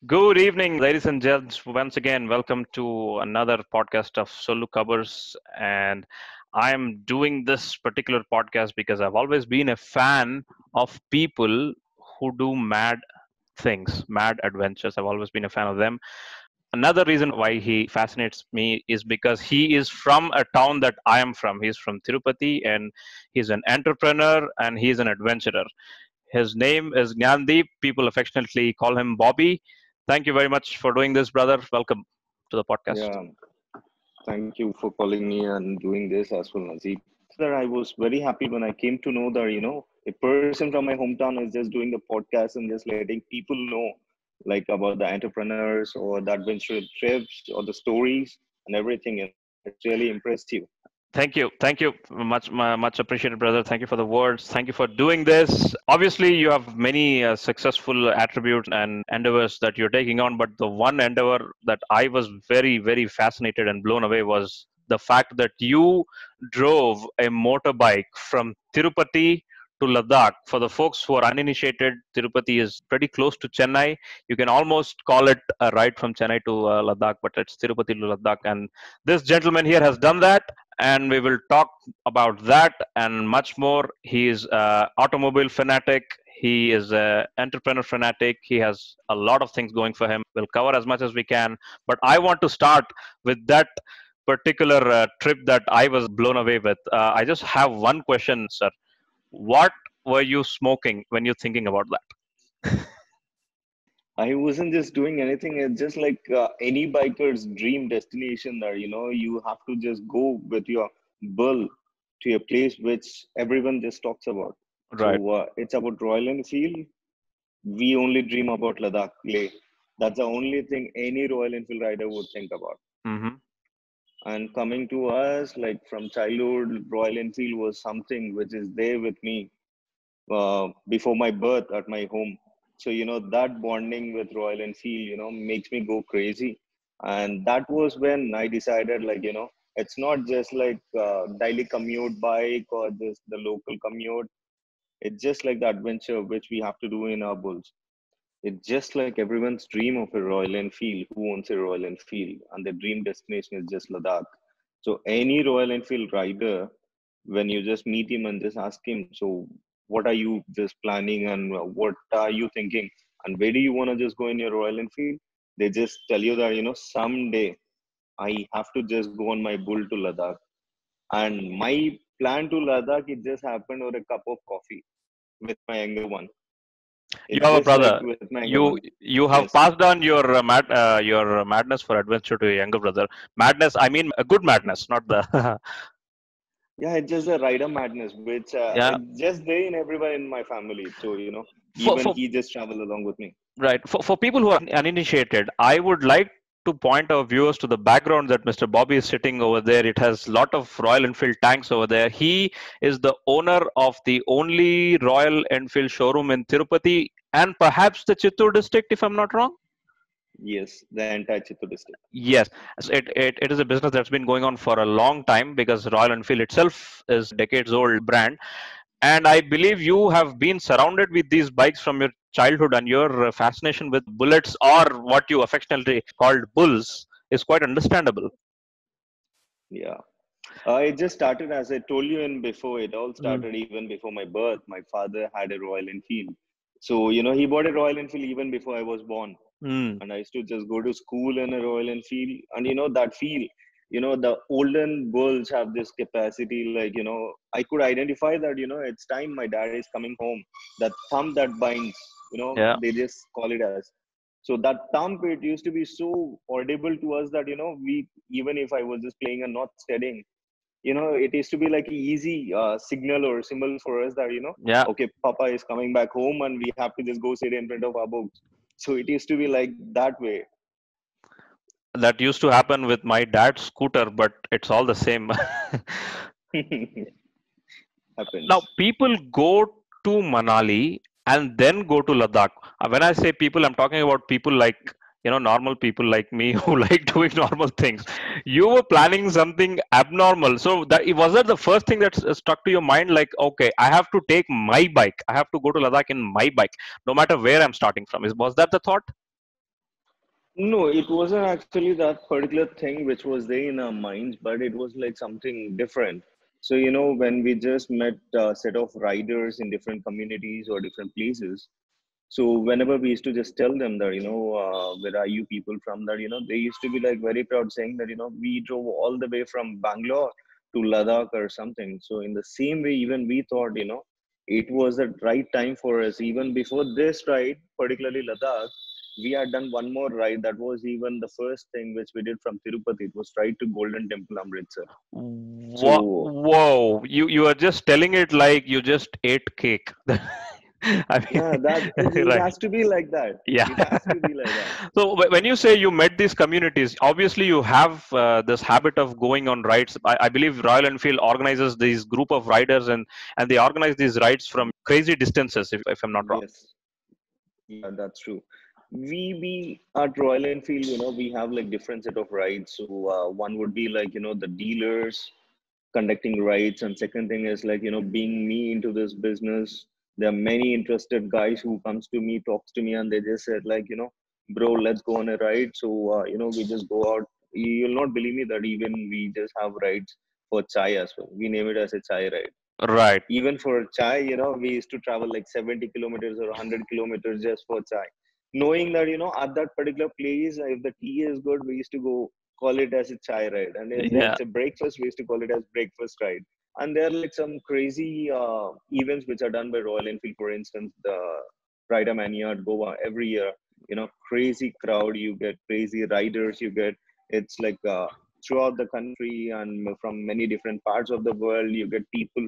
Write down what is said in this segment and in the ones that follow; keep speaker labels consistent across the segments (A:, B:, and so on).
A: Good evening, ladies and gents. Once again, welcome to another podcast of Sollu Kaburz. And I'm doing this particular podcast because I've always been a fan of people who do mad things, mad adventures. I've always been a fan of them. Another reason why he fascinates me is because he is from a town that I am from. He's from Tirupati and he's an entrepreneur and he's an adventurer. His name is Gnandeep. People affectionately call him Bobby. Thank you very much for doing this, brother. Welcome to the podcast.
B: Yeah, thank you for calling me and doing this as well, Najeeb. Sir, I was very happy when I came to know that, a person from my hometown is just doing the podcast and just letting people know like about the entrepreneurs or the adventure trips or the stories and everything. It's really impressive.
A: Thank you, much appreciated, brother. Thank you for the words. Thank you for doing this. Obviously, you have many successful attributes and endeavors that you're taking on, but the one endeavor that I was very, very fascinated and blown away was the fact that you drove a motorbike from Tirupati to Ladakh. For the folks who are uninitiated, Tirupati is pretty close to Chennai. You can almost call it a ride from Chennai to Ladakh, but it's Tirupati to Ladakh. And this gentleman here has done that, and we will talk about that and much more. He is an automobile fanatic. He is an entrepreneur fanatic. He has a lot of things going for him. We'll cover as much as we can. But I want to start with that particular trip that I was blown away with. I just have one question, sir. What were you smoking when you're thinking about that?
B: I wasn't just doing anything. It's just like any biker's dream destination there. You have to just go with your bull to a place which everyone just talks about.
A: Right.
B: So it's about Royal Enfield. We only dream about Ladakh, Leh. That's the only thing any Royal Enfield rider would think about.
A: Mm-hmm.
B: And coming to us, like from childhood, Royal Enfield was something which is there with me before my birth at my home. So, that bonding with Royal Enfield, makes me go crazy. And that was when I decided, like, it's not just like daily commute bike or just the local commute. It's just like the adventure which we have to do in our bulls. It's just like everyone's dream of a Royal Enfield, who owns a Royal Enfield, and their dream destination is just Ladakh. So any Royal Enfield rider, when you just meet him and just ask him, so what are you just planning and what are you thinking and where do you want to just go in your Royal Enfield? They just tell you that, someday I have to just go on my bull to Ladakh. And my plan to Ladakh, it just happened over a cup of coffee with my younger one.
A: You
B: It's
A: have a
B: just like
A: brother.
B: with my younger
A: You
B: one.
A: you have
B: Yes.
A: passed on your madness for adventure to your younger brother. Madness, I mean a good madness, not the
B: Yeah, it's just a rider madness, which
A: yeah.
B: it's just there in everyone in my family. So,
A: For
B: even
A: for
B: he just travel along with me.
A: right for people who are uninitiated, I would like to point our viewers to the background that Mr. Bobby is sitting over there. It has a lot of Royal Enfield tanks over there. He is the owner of the only Royal Enfield showroom in Tirupati and perhaps the Chittoor district, if I'm not wrong.
B: Yes, the entire Chittoor district.
A: Yes, so it is a business that's been going on for a long time because Royal Enfield itself is a decades old brand. And I believe you have been surrounded with these bikes from your childhood, and your fascination with bullets, or what you affectionately called bulls, is quite understandable.
B: Yeah. It just started, as I told you in before, it all
A: Mm.
B: started even before my birth. My father had a Royal Enfield. So, he bought a Royal Enfield even before I was born.
A: Mm.
B: And I used to just go to school in a Royal Enfield. And, that feel, the olden bulls have this capacity, like, I could identify that, it's time my dad is coming home. That thumb that binds,
A: Yeah.
B: they just call it as. So that thump, it used to be so audible to us that, even if I was just playing and not studying, it used to be like an easy signal or symbol for us that,
A: Yeah.
B: okay, Papa is coming back home and we have to just go sit in front of our books. So it used to be like that way.
A: That used to happen with my dad's scooter, but it's all the same. Now,
B: Happens.
A: people go to Manali and then go to Ladakh. When I say people, I'm talking about people like normal people like me who like doing normal things. You were planning something abnormal. So that was that the first thing that stuck to your mind? Like, okay, I have to take my bike. I have to go to Ladakh in my bike, no matter where I'm starting from. Was that the thought?
B: No, it wasn't actually that particular thing which was there in our minds, but it was like something different. So, when we just met a set of riders in different communities or different places, so whenever we used to just tell them that, where are you people from, that, they used to be like very proud saying that, we drove all the way from Bangalore to Ladakh or something. So in the same way, even we thought, it was the right time for us. Even before this ride, particularly Ladakh, we had done one more ride. That was even the first thing which we did from Tirupati. It was ride to Golden Temple, Amritsar. So
A: Whoa! You are just telling it like you just ate cake. I
B: yeah, that
A: mean,
B: it
A: right?
B: has to be like that.
A: Yeah.
B: It has to be like that.
A: So when you say you met these communities, obviously you have this habit of going on rides. I believe Royal Enfield organizes these group of riders, and they organize these rides from crazy distances, if I'm not wrong.
B: Yes. Yeah, that's true. We at Royal Enfield, we have like different set of rides. So one would be like the dealers conducting rides, and second thing is like being me into this business. There are many interested guys who comes to me, talks to me, and they just said like bro, let's go on a ride. So we just go out. You'll not believe me that even we just have rides for chai as well. We name it as a chai ride.
A: Right.
B: Even for chai, we used to travel like 70 kilometers or 100 kilometers just for chai. Knowing that, at that particular place, if the tea is good, we used to go call it as a chai ride. And if
A: Yeah.
B: it's a breakfast, we used to call it as breakfast ride. And there are like some crazy events which are done by Royal Enfield, for instance, the Rider Mania at Goa every year. Crazy crowd, you get crazy riders, you get it's like throughout the country and from many different parts of the world, you get people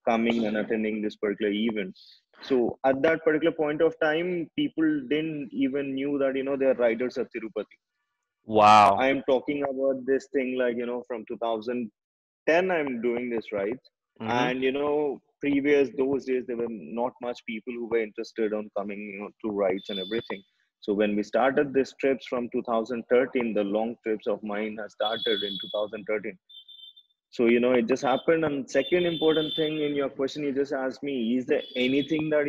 B: coming and attending this particular event. So at that particular point of time, people didn't even knew that there are riders at Tirupati. I
A: Wow.
B: am talking about this thing like from 2010. I'm doing this right,
A: Hmm.
B: and previous those days there were not much people who were interested on coming to rides and everything. So when we started these trips from 2013, the long trips of mine has started in 2013. So, it just happened. And second important thing in your question, you just asked me, is there anything that,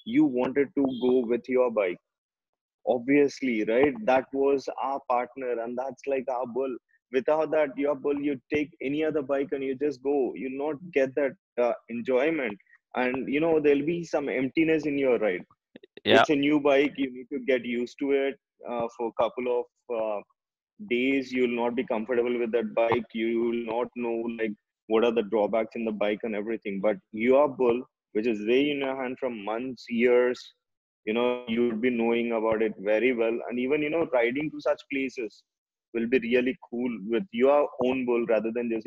B: you wanted to go with your bike? Obviously, right? That was our partner and that's like our bull. Without that, your bull, you take any other bike and you just go. You not get that enjoyment. And, there'll be some emptiness in your ride.
A: Yeah.
B: It's a new bike. You need to get used to it for a couple of days. You'll not be comfortable with that bike. You will not know like what are the drawbacks in the bike and everything. But your bull, which is there in your hand from months, years, you would be knowing about it very well. And even riding to such places will be really cool with your own bull rather than just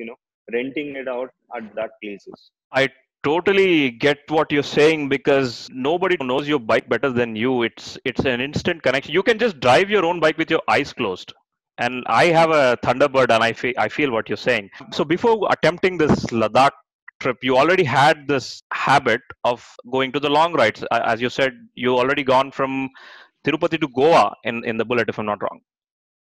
B: renting it out at that places.
A: I totally get what you're saying because nobody knows your bike better than you. It's an instant connection. You can just drive your own bike with your eyes closed. And I have a Thunderbird, and I feel what you're saying. So before attempting this Ladakh trip, you already had this habit of going to the long rides. As you said, you already gone from Tirupati to Goa in the Bullet, if I'm not wrong.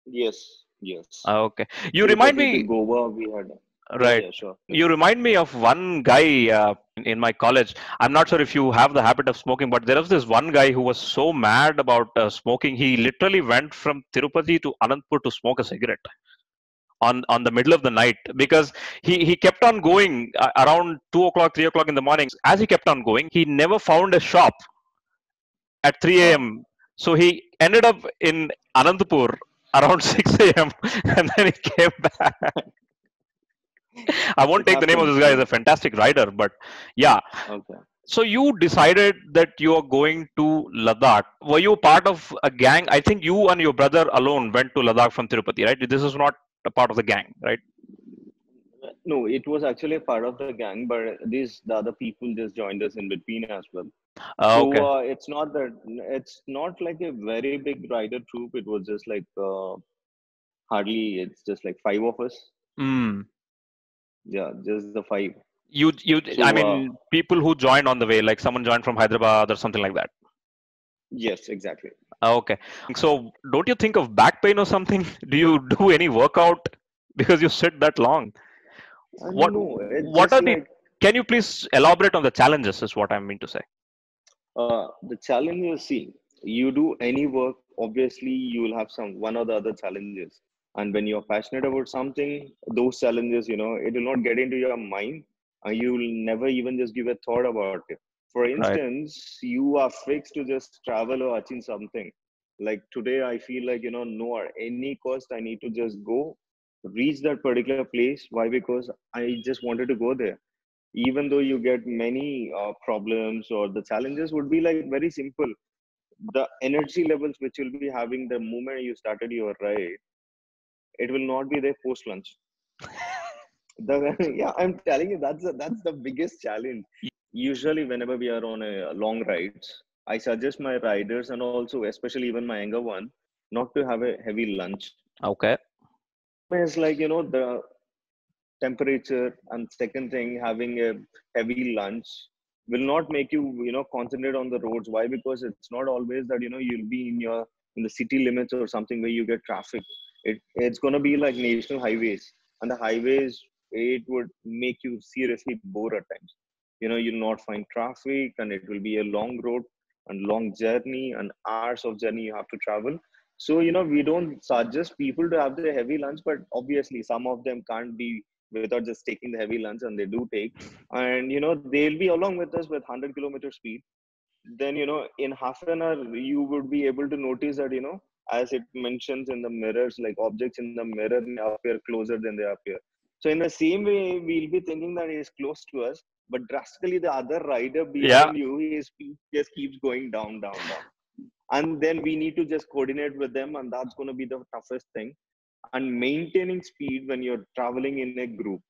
B: Yes, yes.
A: Okay. You remind
B: Tirupati to
A: me.
B: Goa, we had. Yeah,
A: Right.
B: yeah, sure.
A: You remind me of one guy in my college. I'm not sure if you have the habit of smoking, but there was this one guy who was so mad about smoking. He literally went from Tirupati to Anandpur to smoke a cigarette on the middle of the night because he kept on going around 2 o'clock, 3 o'clock in the morning. As he kept on going, he never found a shop at 3
B: Wow.
A: a.m. So he ended up in Anandpur around 6 a.m. and then he came back. I won't
B: It
A: take the name of
B: happens,
A: this guy. He's a
B: right?
A: fantastic rider, but yeah.
B: Okay.
A: So you decided that you are going to Ladakh. Were you part of a gang? I think you and your brother alone went to Ladakh from Tirupati, right? This is not a part of the gang, right?
B: No, it was actually a part of the gang, but the other people just joined us in between as well. So
A: Okay.
B: it's not like a very big rider troop. It was just like hardly. It's just like five of us.
A: Mm.
B: Yeah, just the five.
A: You. I
B: So
A: mean, people who joined on the way, like someone joined from Hyderabad or something like that.
B: Yes, exactly.
A: Okay. So don't you think of back pain or something? Do you do any workout because you sit that long? What
B: No, it's
A: what
B: just
A: are the
B: like
A: can you please elaborate on the challenges is what I mean to say.
B: the challenge is, see, you do any work, obviously you will have some one or the other challenges. And when you're passionate about something, those challenges, it will not get into your mind, and you will never even just give a thought about it. For
A: Right.
B: instance, you are fixed to just travel or achieve something. Like today, I feel like, no, at any cost, I need to just go reach that particular place. Why? Because I just wanted to go there. Even though you get many problems, or the challenges would be like very simple, the energy levels which you'll be having the moment you started your ride, it will not be there post lunch. The Yeah, I'm telling you, that's the biggest challenge. Usually whenever we are on a long rides, I suggest my riders, and also especially even my younger one, not to have a heavy lunch.
A: Okay.
B: It's like, the temperature, and second thing, having a heavy lunch will not make you, concentrate on the roads. Why? Because it's not always that, you'll be in the city limits or something where you get traffic. It's going to be like national highways, and the highways, it would make you seriously bored at times. You'll not find traffic, and it will be a long road and long journey and hours of journey you have to travel. So, we don't suggest people to have the heavy lunch, but obviously some of them can't be without just taking the heavy lunch, and they do take. And they'll be along with us with 100-kilometer speed. Then in half an hour you would be able to notice that, as it mentions in the mirrors, like objects in the mirror may appear closer than they appear. So in the same way, we'll be thinking that he's close to us, but drastically the other rider
A: Yeah.
B: behind you, his speed just keeps going down, down, down. And then we need to just coordinate with them, and that's going to be the toughest thing. And maintaining speed when you're traveling in a group,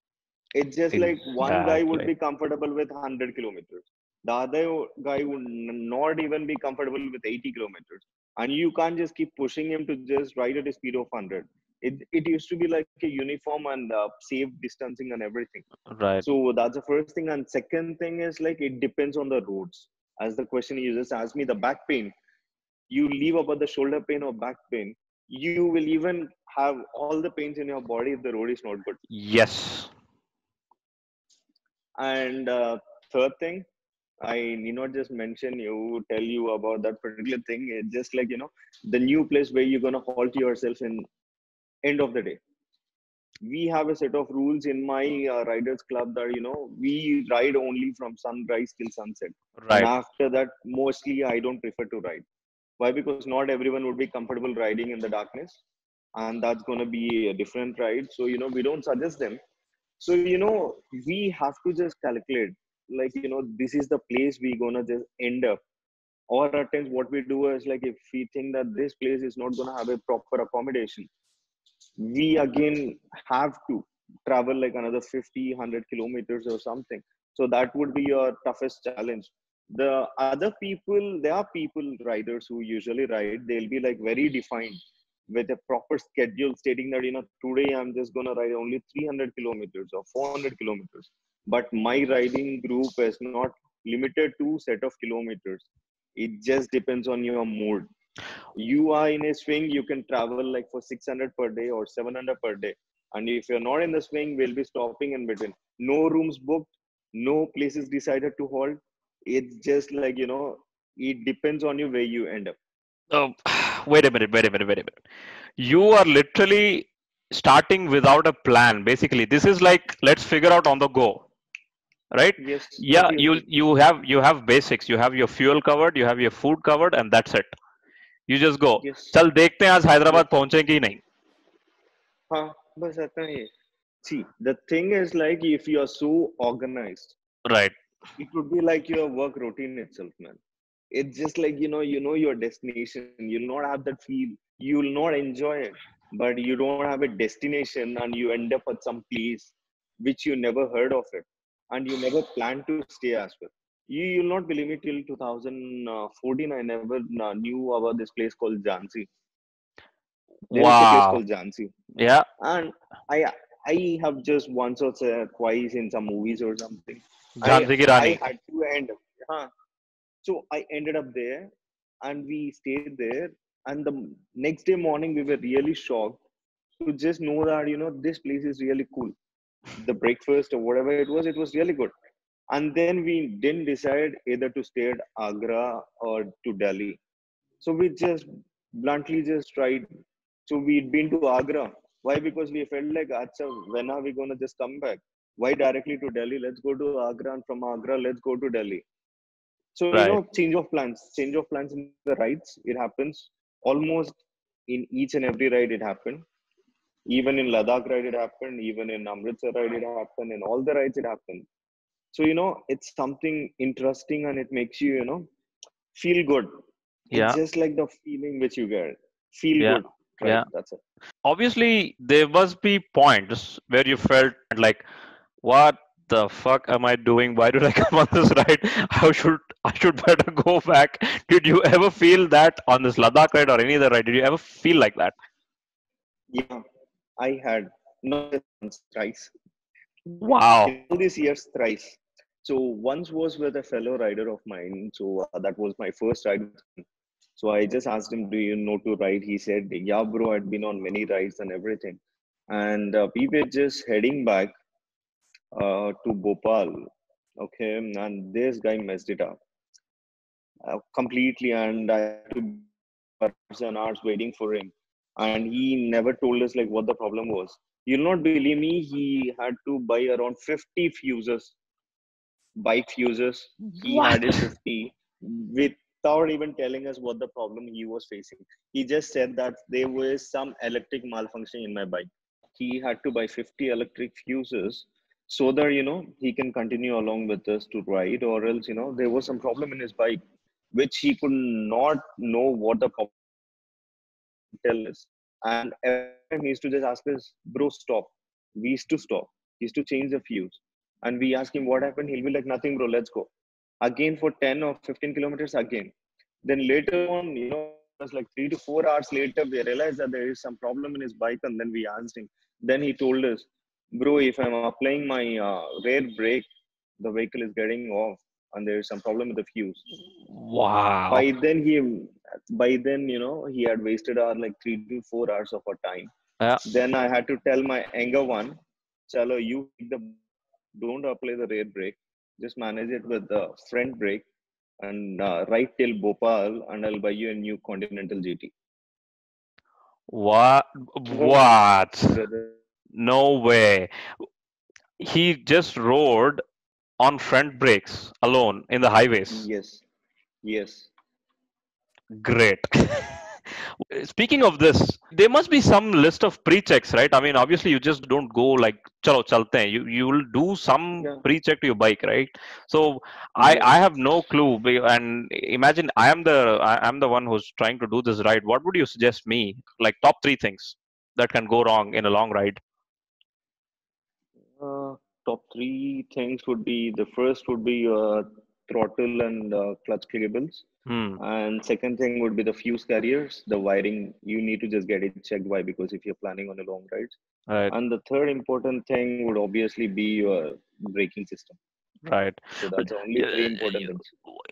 B: it's just like one guy would
A: Exactly.
B: be comfortable with 100 kilometers. The other guy would not even be comfortable with 80 kilometers. And you can't just keep pushing him to just ride at a speed of 100. It used to be like a uniform and safe distancing and everything.
A: Right.
B: So that's the first thing. And second thing is like it depends on the roads. As the question you just asked me, the back pain, you leave about the shoulder pain or back pain, you will even have all the pains in your body if the road is not good.
A: Yes.
B: And third thing, I need not just mention you, tell you about that particular thing. It's just like, the new place where you're going to halt yourself in end of the day. We have a set of rules in my riders club that, we ride only from sunrise till sunset. And
A: Right.
B: after that, mostly I don't prefer to ride. Why? Because not everyone would be comfortable riding in the darkness. And that's going to be a different ride. So, we don't suggest them. So, we have to just calculate, like, this is the place we're going to just end up. Or at times, what we do is like, if we think that this place is not going to have a proper accommodation, we again have to travel like another 50, 100 kilometers or something. So that would be your toughest challenge. The other people, there are people, riders who usually ride, they'll be like very defined with a proper schedule stating that, today I'm just going to ride only 300 kilometers or 400 kilometers. But my riding group is not limited to set of kilometers. It just depends on your mood. You are in a swing, you can travel like for 600 per day or 700 per day. And if you're not in the swing, we'll be stopping in between. No rooms booked, no places decided to halt. It's just like, it depends on you where you end up.
A: Oh, wait a minute. Wait a minute. Wait a minute. You are literally starting without a plan. Basically, this is like let's figure out on the go, right?
B: Yes,
A: Yeah. You
B: obviously.
A: you have you have basics. You have your fuel covered. You have your food covered, and that's it. You just go.
B: Yes.
A: चल देखते हैं आज Hyderabad
B: Yes.
A: पहुंचे कि नहीं.
B: हाँ, बस इतना ही है. See, the thing is like if you are so organized,
A: Right.
B: it would be like your work routine itself, man. It's just like, you know your destination. You'll not have that feel. You'll not enjoy it. But you don't have a destination, and you end up at some place which you never heard of it. And you never plan to stay as well. You'll not believe me, till 2014, I never knew about this place called Jhansi. There is a place
A: Wow.
B: called Jhansi.
A: Yeah.
B: And I have just once or twice in some movies or something. I
A: Jhansi की
B: I
A: Rani.
B: had to end. Huh. So I ended up there. and we stayed there. And the next day morning, we were really shocked to just know that, this place is really cool. The breakfast or whatever it was really good. And then we didn't decide either to stay at Agra or to Delhi. So we just bluntly just tried. So we'd been to Agra. Why? Because we felt like, Acha, when are we going to just come back? Why directly to Delhi? Let's go to Agra, and from Agra, let's go to Delhi. So,
A: Right.
B: change of plans in the rides. It happens almost in each and every ride. It happened. Even in Ladakh ride, it happened. Even in Amritsar ride, it happened. In all the rides, it happened. So, it's something interesting, and it makes you, feel good. It's
A: Yeah.
B: just like the feeling which you get. Feel
A: Yeah.
B: good, right?
A: Yeah.
B: That's it.
A: Obviously, there must be points where you felt like, what the fuck am I doing? Why did I come on this ride? I should better go back. Did you ever feel that on this Ladakh ride or any other ride? Did you ever feel like that?
B: Yeah, I had not just once, thrice.
A: Wow.
B: In all these years, thrice. So once was with a fellow rider of mine. So that was my first ride with him. So I just asked him, "Do you know to ride?" He said, "Yeah, bro, I'd been on many rides and everything." And we were just heading back to Bhopal. Okay, and this guy messed it up completely, and I had to be there for hours and hours waiting for him. And he never told us like what the problem was. You'll not believe me. He had to buy around 50 fuses, bike fuses. He
A: What?
B: had it 50 without even telling us what the problem he was facing. He just said that there was some electric malfunction in my bike. He had to buy 50 electric fuses so that, he can continue along with us to ride, or else, there was some problem in his bike, which he could not know what the problem was. He couldn't tell us. And every time he used to just ask us, "Bro, stop." We used to stop. He used to change the fuse. And we ask him what happened. He'll be like, "Nothing, bro, let's go." Again for 10 or 15 kilometers again. Then later on, it was like 3 to 4 hours later, we realized that there is some problem in his bike. And then we asked him. Then he told us, "Bro, if I'm applying my rear brake, the vehicle is getting off and there is some problem with the fuse." by
A: Wow.
B: then he by then he had wasted our like 3 to 4 hours of our time.
A: Yeah.
B: Then I had to tell my younger one, "Chalo, you take the bike, don't apply the rear brake, just manage it with the front brake, and ride till Bhopal, and I'll buy you a new Continental GT."
A: What?
B: Oh my
A: What?
B: brother.
A: No way. He just rode on front brakes alone in the highways.
B: Yes, yes.
A: Great. Speaking of this, there must be some list of pre-checks, right? I mean, obviously, you just don't go like chalo chalte hain. You will do some
B: Yeah,
A: pre-check to your bike, right? So I
B: yes.
A: have no clue. And imagine I am the one who's trying to do this ride. What would you suggest me? Like top three things that can go wrong in a long ride?
B: Top three things would be, the first would be throttle and clutch cables.
A: Hmm.
B: And second thing would be the fuse carriers, the wiring. You need to just get it checked. Why? Because if you're planning on a long ride.
A: Right.
B: And the third important thing would obviously be your braking system.
A: Right.
B: So
A: But
B: that's the only three
A: uh,
B: important things.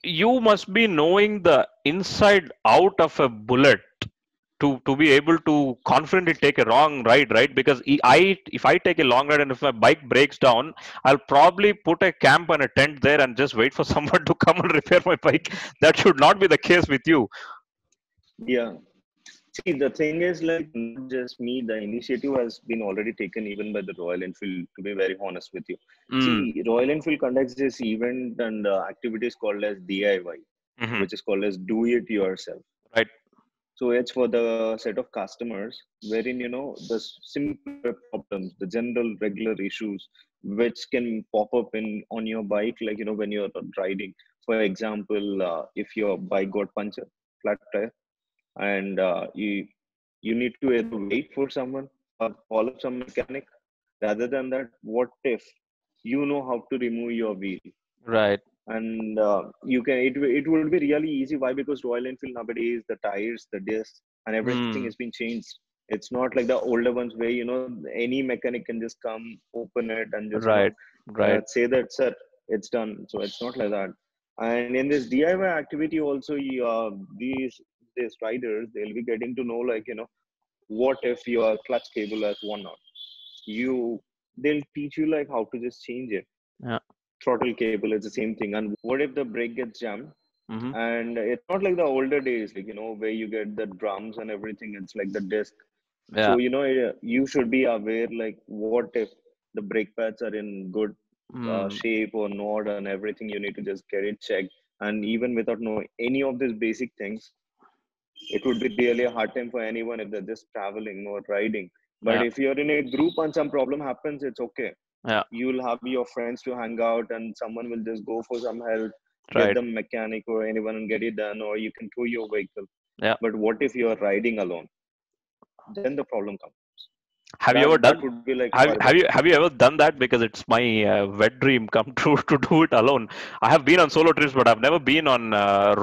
A: you must be knowing the inside out of a bullet to be able to confidently take a wrong ride, right? Because if I take a long ride and if my bike breaks down, I'll probably put a camp and a tent there and just wait for someone to come and repair my bike. That should not be the case with you.
B: Yeah. See, the thing is, like, not just me, the initiative has been already taken even by the Royal Enfield, to be very honest with you.
A: Mm,
B: See, Royal Enfield conducts this event and activities called as DIY,
A: hmm.
B: which is called as do it yourself.
A: Right.
B: So it's for the set of customers wherein, the simpler problems, the general regular issues, which can pop up in on your bike, like, when you're riding. For example, if your bike got punctured, flat tire, and you need to either wait for someone or call up some mechanic. Rather than that, what if you know how to remove your wheel?
A: Right.
B: And it would be really easy. Why? Because Royal Enfield nowadays, the tires, the discs, and everything has
A: Mm,
B: been changed. It's not like the older ones where any mechanic can just come, open it, and just
A: right. Right.
B: say that, "Sir, it's done." So it's not like that. And in this DIY activity also, these riders, they'll be getting to know, like, what if your clutch cable has worn out? You They'll teach you like how to just change it.
A: Yeah.
B: Throttle cable is the same thing. And what if the brake gets jammed?
A: Mm-hmm.
B: And it's not like the older days, like, where you get the drums and everything. It's like the disc.
A: Yeah.
B: So, you should be aware, like, what if the brake pads are in good
A: Mm.
B: shape or not, and everything. You need to just get it checked. And even without knowing any of these basic things, it would be really a hard time for anyone if they're just traveling or riding. But
A: Yeah.
B: if you're in a group and some problem happens, it's okay.
A: Yeah.
B: You'll have your friends to hang out, and someone will just go for some help, get
A: Right.
B: the mechanic or anyone and get it done, or you can tow your vehicle.
A: Yeah.
B: But what if you're riding alone? Then the problem comes.
A: Have you ever
B: That
A: done?
B: would be like
A: Have
B: horrible.
A: have you have you ever done that? Because it's my wet dream come true to do it alone. I have been on solo trips, but I've never been on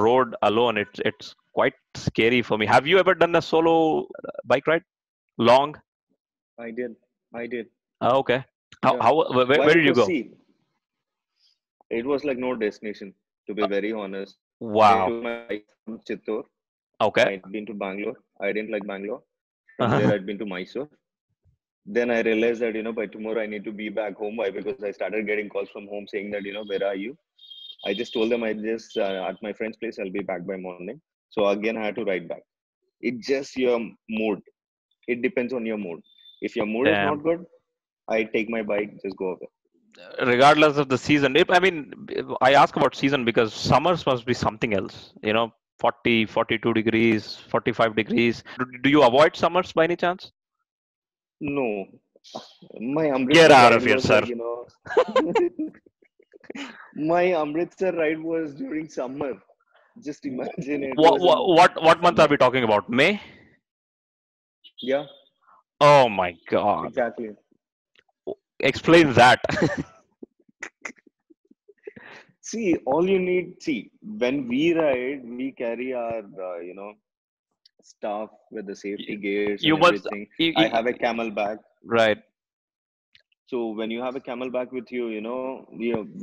A: road alone. It's quite scary for me. Have you ever done a solo bike ride? Long?
B: I did. I did.
A: Okay.
B: Yeah.
A: Where
B: Why?
A: did you
B: Because
A: go?
B: see, it was like no destination, to be
A: Uh,
B: very honest. I
A: wow.
B: took my bike from Chittor.
A: Okay.
B: I'd been to Bangalore. I didn't like Bangalore. From there,
A: Uh-huh.
B: I'd been to Mysore. Then I realized that, by tomorrow I need to be back home. Why? Because I started getting calls from home saying that, where are you? I just told them I just at my friend's place. I'll be back by morning. So again, I had to ride back. It's just your mood. It depends on your mood. If your mood is
A: Damn.
B: not good, I take my bike, just go away.
A: Regardless of the season, I mean, I ask about season because summers must be something else. 40, 42 degrees, 45 degrees. Do you avoid summers by any chance?
B: No, my
A: Get
B: Amritsar
A: out
B: ride
A: of here,
B: was
A: sir.
B: like, my Amritsar ride was during summer. Just imagine, it
A: What,
B: was
A: what,
B: in
A: what month are
B: summer.
A: we talking about? May?
B: Yeah,
A: Oh my God.
B: exactly.
A: Explain that.
B: See, all you need, see, when we ride, we carry our, stuff with the safety gears and
A: You must,
B: everything.
A: you,
B: I have
A: you-
B: a camel bag.
A: right.
B: So when you have a camel bag with you,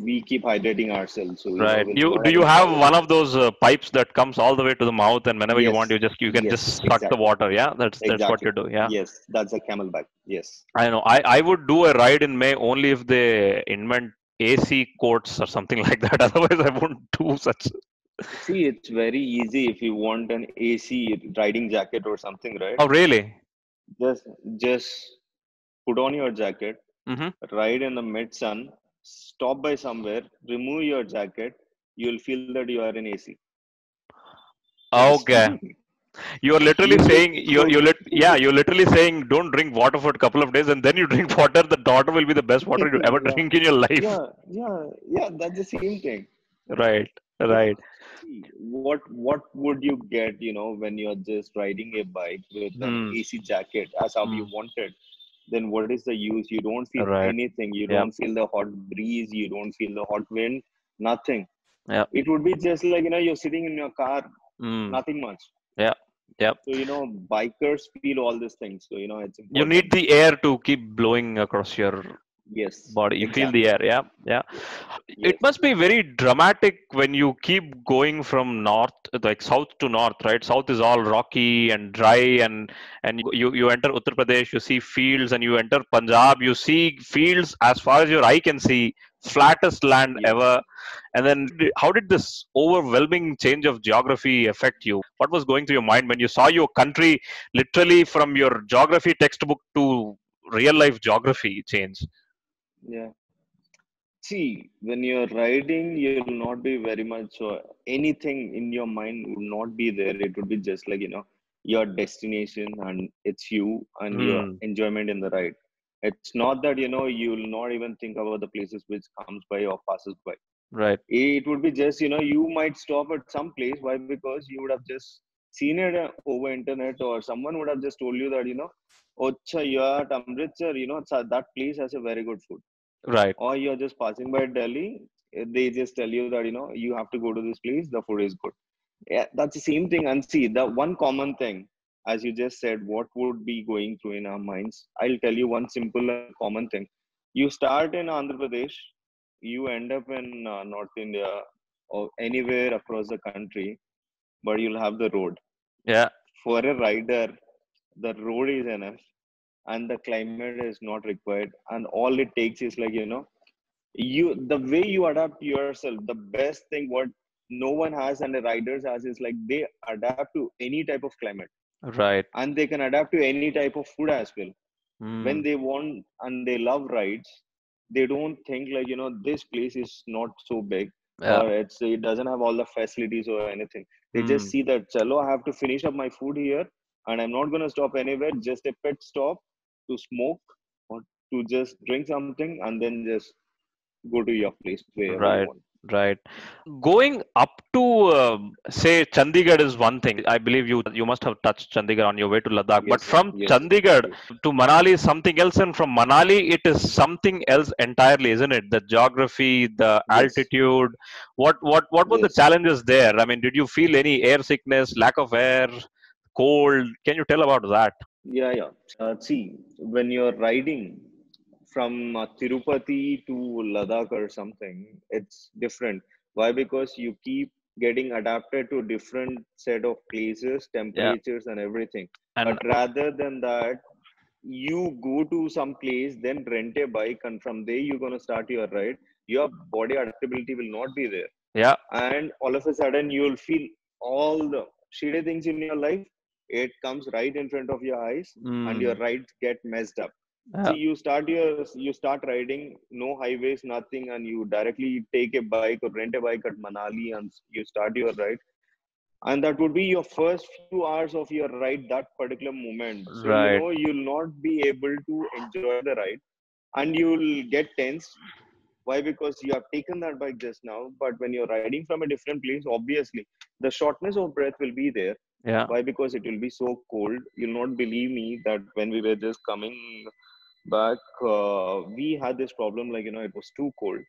B: we keep hydrating ourselves. So,
A: Right.
B: we'll
A: You
B: not
A: do
B: have
A: you
B: any
A: have
B: problem.
A: one of those pipes that comes all the way to the mouth, and whenever you want,
B: Yes,
A: you can just
B: yes,
A: suck the
B: exactly.
A: water. Yeah, that's what you
B: Exactly.
A: do. Yeah,
B: Yes, that's a camel bag. Yes.
A: I know. I would do a ride in May only if they invent AC courts or something like that. Otherwise, I won't do such.
B: See, it's very easy if you want an AC riding jacket or something, right?
A: Oh, really?
B: Just just put on your jacket,
A: Mm-hmm.
B: ride in the mid sun, stop by somewhere, remove your jacket, you'll feel that you are in AC. Trust
A: Okay.
B: me.
A: You're literally
B: You will
A: saying you're literally saying don't drink water for a couple of days and then you drink water. The water will be the best water you ever
B: yeah,
A: drink in your life.
B: yeah, yeah, that's the same thing.
A: Right.
B: But
A: Right.
B: see, what would you get, when you're just riding a bike with an
A: Hmm.
B: AC jacket as how you
A: Hmm.
B: wanted? Then what is the use? You don't feel
A: Right.
B: anything. You
A: Yeah.
B: don't feel the hot breeze. You don't feel the hot wind. Nothing.
A: Yeah.
B: It would be just like, you're sitting in your car,
A: Hmm.
B: nothing much.
A: Yeah. Yeah.
B: So, bikers feel all these things. So, it's
A: You
B: important.
A: need the air to keep blowing across your
B: Yes,
A: body. You feel the
B: exactly.
A: air. Yeah. Yeah. It
B: Yes.
A: must be very dramatic when you keep going from north, like south to north, right? South is all rocky and dry, and you enter Uttar Pradesh, you see fields, and you enter Punjab, you see fields as far as your eye can see, flattest land
B: Yes.
A: ever. And then, how did this overwhelming change of geography affect you? What was going through your mind when you saw your country literally from your geography textbook to real life geography change?
B: Yeah. See, when you're riding, you'll not be very much, anything in your mind would not be there. It would be just like, your destination, and it's you and your
A: Hmm.
B: enjoyment in the ride. It's not that, you'll not even think about the places which comes by or passes by.
A: Right.
B: It would be just, you might stop at some place. Why? Because you would have just seen it over internet, or someone would have just told you that, Ocha, you're at Amritsar, that place has a very good food.
A: Right.
B: Or you're just passing by Delhi, they just tell you that, you have to go to this place, the food is good. Yeah, that's the same thing. And see, the one common thing, as you just said, what would be going through in our minds? I'll tell you one simple and common thing. You start in Andhra Pradesh, you end up in North India, or anywhere across the country, but you'll have the road.
A: Yeah.
B: For a rider, the road is enough, and the climate is not required. And all it takes is like, the way you adapt yourself. The best thing what no one has and the riders has is like they adapt to any type of climate,
A: Right.
B: and they can adapt to any type of food as well. When
A: Mm.
B: they want and they love rides, they don't think like, this place is not so big,
A: Yeah.
B: or it doesn't have all the facilities or anything. They just
A: Mm.
B: see that, chalo, I have to finish up my food here, and I'm not going to stop anywhere, just a pit stop to smoke or to just drink something, and then just go to your place wherever you
A: Right.
B: want.
A: Right. Going up to say Chandigarh is one thing. I believe you must have touched Chandigarh on your way to Ladakh. But
B: Yes,
A: from
B: yes,
A: Chandigarh
B: yes,
A: to Manali is something else, and from Manali it is something else entirely, isn't it? The geography, the
B: yes,
A: altitude. What were the
B: yes.
A: challenges there? I mean, did you feel any air sickness, lack of air, cold? Can you tell about that?
B: Yeah, yeah. See, when you're riding from Tirupati to Ladakh or something, it's different. Why? Because you keep getting adapted to different set of places,
A: Yeah.
B: temperatures, and everything.
A: And
B: But rather than that, you go to some place, then rent a bike, and from there you're gonna start your ride. Your body adaptability will not be there,
A: yeah.
B: and all of a sudden you'll feel all the shitty things in your life. It comes right in front of your eyes, and your
A: Mm.
B: rides get messed up.
A: Yeah.
B: See, you start riding, no highways, nothing, and you directly take a bike or rent a bike at Manali, and you start your ride, and that would be your first few hours of your ride, that particular moment. So
A: Right.
B: you'll not be able to enjoy the ride, and you'll get tense. Why? Because you have taken that bike just now, but when you're riding from a different place, obviously the shortness of breath will be there.
A: Yeah.
B: Why? Because it will be so cold. You'll not believe me that when we were just coming back, we had this problem, like, it was too cold,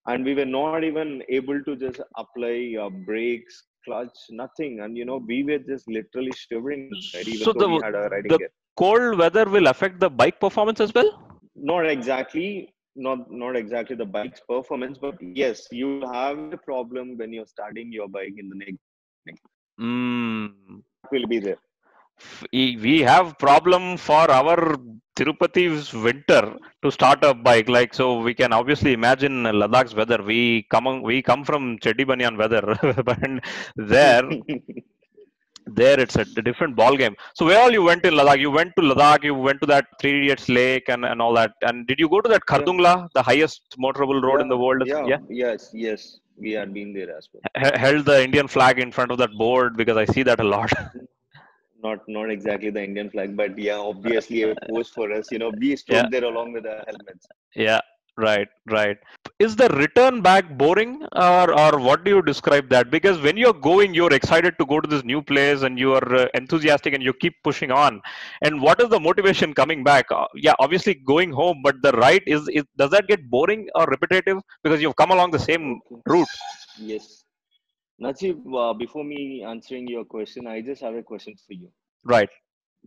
B: and we were not even able to just apply brakes, clutch, nothing. And, we were just literally shivering inside, even
A: So
B: though we had our riding
A: the
B: gear.
A: cold weather will affect the bike performance as well?
B: Not exactly, not exactly the bike's performance, but yes, you'll have a problem when you're starting your bike in the next morning.
A: Mm.
B: That will be there.
A: We have problem for our Tirupati's winter to start a bike. Like, so we can obviously imagine Ladakh's weather. We come from Cheddi Banyan weather, but there there it's a different ball game. So where all you went in Ladakh? You went to Ladakh. You went to that Three Idiots Lake and all that. And did you go to that
B: Yeah,
A: Khardungla, the highest motorable road in the
B: yeah,
A: world?
B: yeah,
A: Yeah,
B: yes, yes. We had been there as well.
A: held the Indian flag in front of that board because I see that a lot.
B: Not exactly the Indian flag, but yeah, obviously a post for us. We
A: Yeah,
B: stood there along with our helmets.
A: yeah, right, right. Is the return back boring, or what do you describe that? Because when you're going, you're excited to go to this new place, and you are enthusiastic, and you keep pushing on. And what is the motivation coming back? Yeah, obviously going home, but the ride is does that get boring or repetitive because you've come along the same
B: Okay.
A: route?
B: Yes. Najeeb, before me answering your question, I just have a question for you.
A: Right.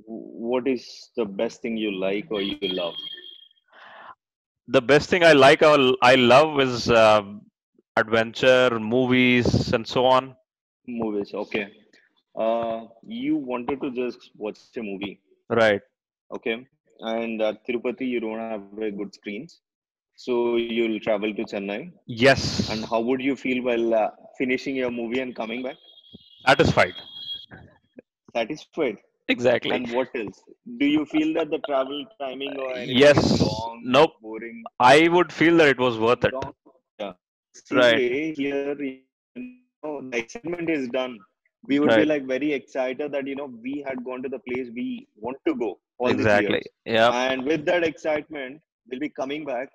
B: What is the best thing you like or you love?
A: The best thing I like or I love is adventure movies and so on.
B: Movies. Okay. You wanted to just watch a movie,
A: Right.
B: okay? And at Tirupati, you don't have a good screens, so you'll travel to Chennai. And how
A: Yes.
B: would you feel while finishing your movie and coming back?
A: Satisfied.
B: Satisfied.
A: Exactly.
B: And what else? Do you feel that the travel timing or anything is
A: Yes.
B: long,
A: Nope.
B: boring?
A: I would feel that it was worth it.
B: Long. Yeah. Same
A: Right.
B: way here, when the excitement is done, we would be
A: Right.
B: like very excited that we had gone to the place we want to go all these
A: Exactly.
B: years.
A: Yep.
B: And with that excitement, we'll be coming back.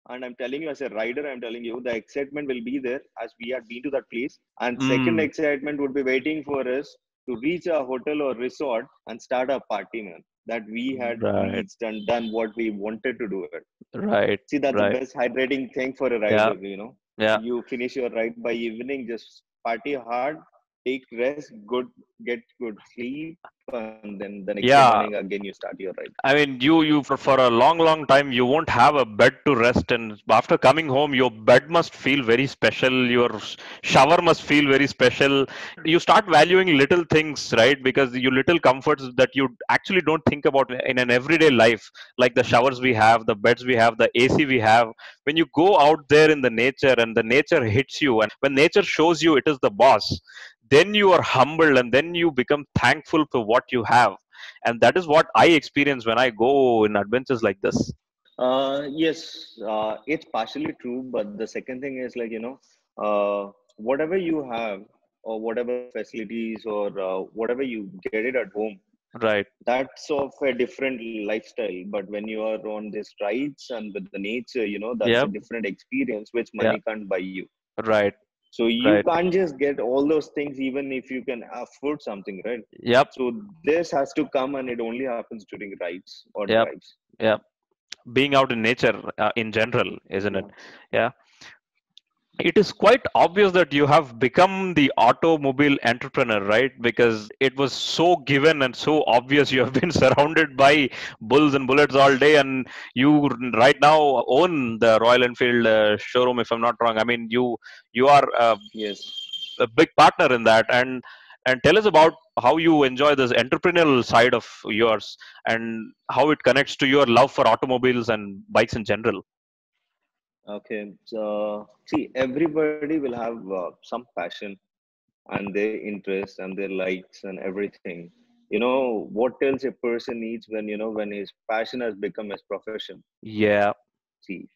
B: And I'm telling you, as a rider, I'm telling you, the excitement will be there as we had been to that place. And second
A: Mm.
B: excitement would be waiting for us to reach a hotel or resort and start a party, man. That we had
A: Right.
B: reached and done what we wanted to do it.
A: Right.
B: See, that's the
A: Right.
B: best hydrating thing for a
A: Yeah.
B: rider.
A: Yeah.
B: You finish your ride by evening, just party hard, take rest, get good sleep, and then the next day morning again
A: Yeah,
B: you start your ride.
A: I mean, you for a long time, you won't have a bed to rest, and after coming home, your bed must feel very special. Your shower must feel very special. You start valuing little things, right? Because you little comforts that you actually don't think about in an everyday life, like the showers we have, the beds we have, the AC we have. When you go out there in the nature and the nature hits you, and when nature shows you it is the boss, then you are humbled and then you become thankful for what you have, and that is what I experience when I go in adventures like this.
B: Yes, it's partially true, but the second thing is like, whatever you have or whatever facilities or whatever you get it at home,
A: Right.
B: that's of a different lifestyle. But when you are on these rides and with the nature, that's a
A: Yep.
B: different experience which
A: Yeah.
B: money can't buy you.
A: Right.
B: So you
A: Right.
B: can't just get all those things even if you can afford something, right?
A: Yep.
B: So this has to come and it only happens during rides or
A: Yep.
B: drives.
A: Yep. Being out in nature in general, isn't it?
B: Yeah.
A: Yeah. It is quite obvious that you have become the automobile entrepreneur, right? Because it was so given and so obvious. You have been surrounded by bulls and bullets all day, and you right now own the Royal Enfield showroom, if I'm not wrong. I mean, you are
B: Yes.
A: a big partner in that, and tell us about how you enjoy this entrepreneurial side of yours and how it connects to your love for automobiles and bikes in general.
B: Okay. So, see, everybody will have some passion and their interests and their likes and everything. What else a person needs when his passion has become his profession.
A: Yeah.
B: See,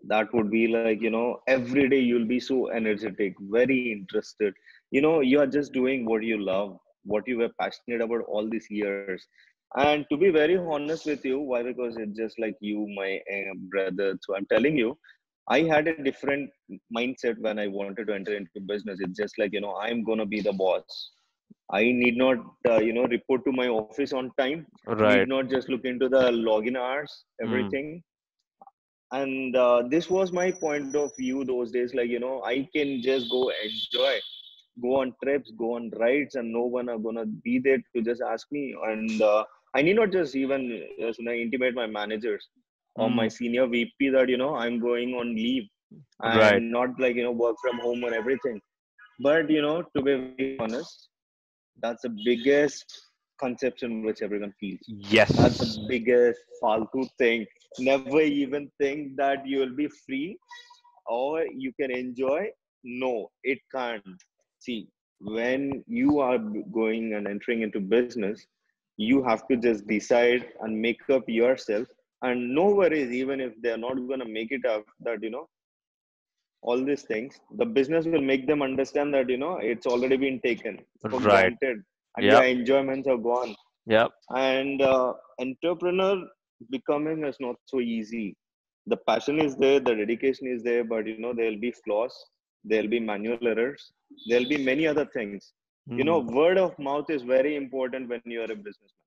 B: that would be like, every day you'll be so energetic, very interested. You are just doing what you love, what you were passionate about all these years. And to be very honest with you, why? Because it's just like you, my brother. So I'm telling you, I had a different mindset when I wanted to enter into business. It's just like, I'm going to be the boss. I need not, report to my office on time. Need
A: Right.
B: not just look into the login hours,
A: Mm.
B: everything. And this was my point of view those days. Like, I can just go enjoy, go on trips, go on rides, and no one are gonna be there to just ask me. And I need not just even intimate my managers or my
A: Mm.
B: senior VP that I'm going on leave
A: Right.
B: and not like work from home and everything. But to be very honest, that's the biggest conception which everyone feels. That's the
A: Yes.
B: biggest faltu thing. Never even think that you will be free or you can enjoy. No, it can't. See, when you are going and entering into business, you have to just decide and make up yourself. And no worries, even if they're not going to make it up, that, all these things, the business will make them understand that, it's already been taken for
A: Right.
B: granted and your
A: Yep.
B: enjoyments are gone.
A: Yep.
B: And entrepreneur becoming is not so easy. The passion is there, the dedication is there, but there'll be flaws, there'll be manual errors, there'll be many other things.
A: Mm.
B: Word of mouth is very important when you are a businessman.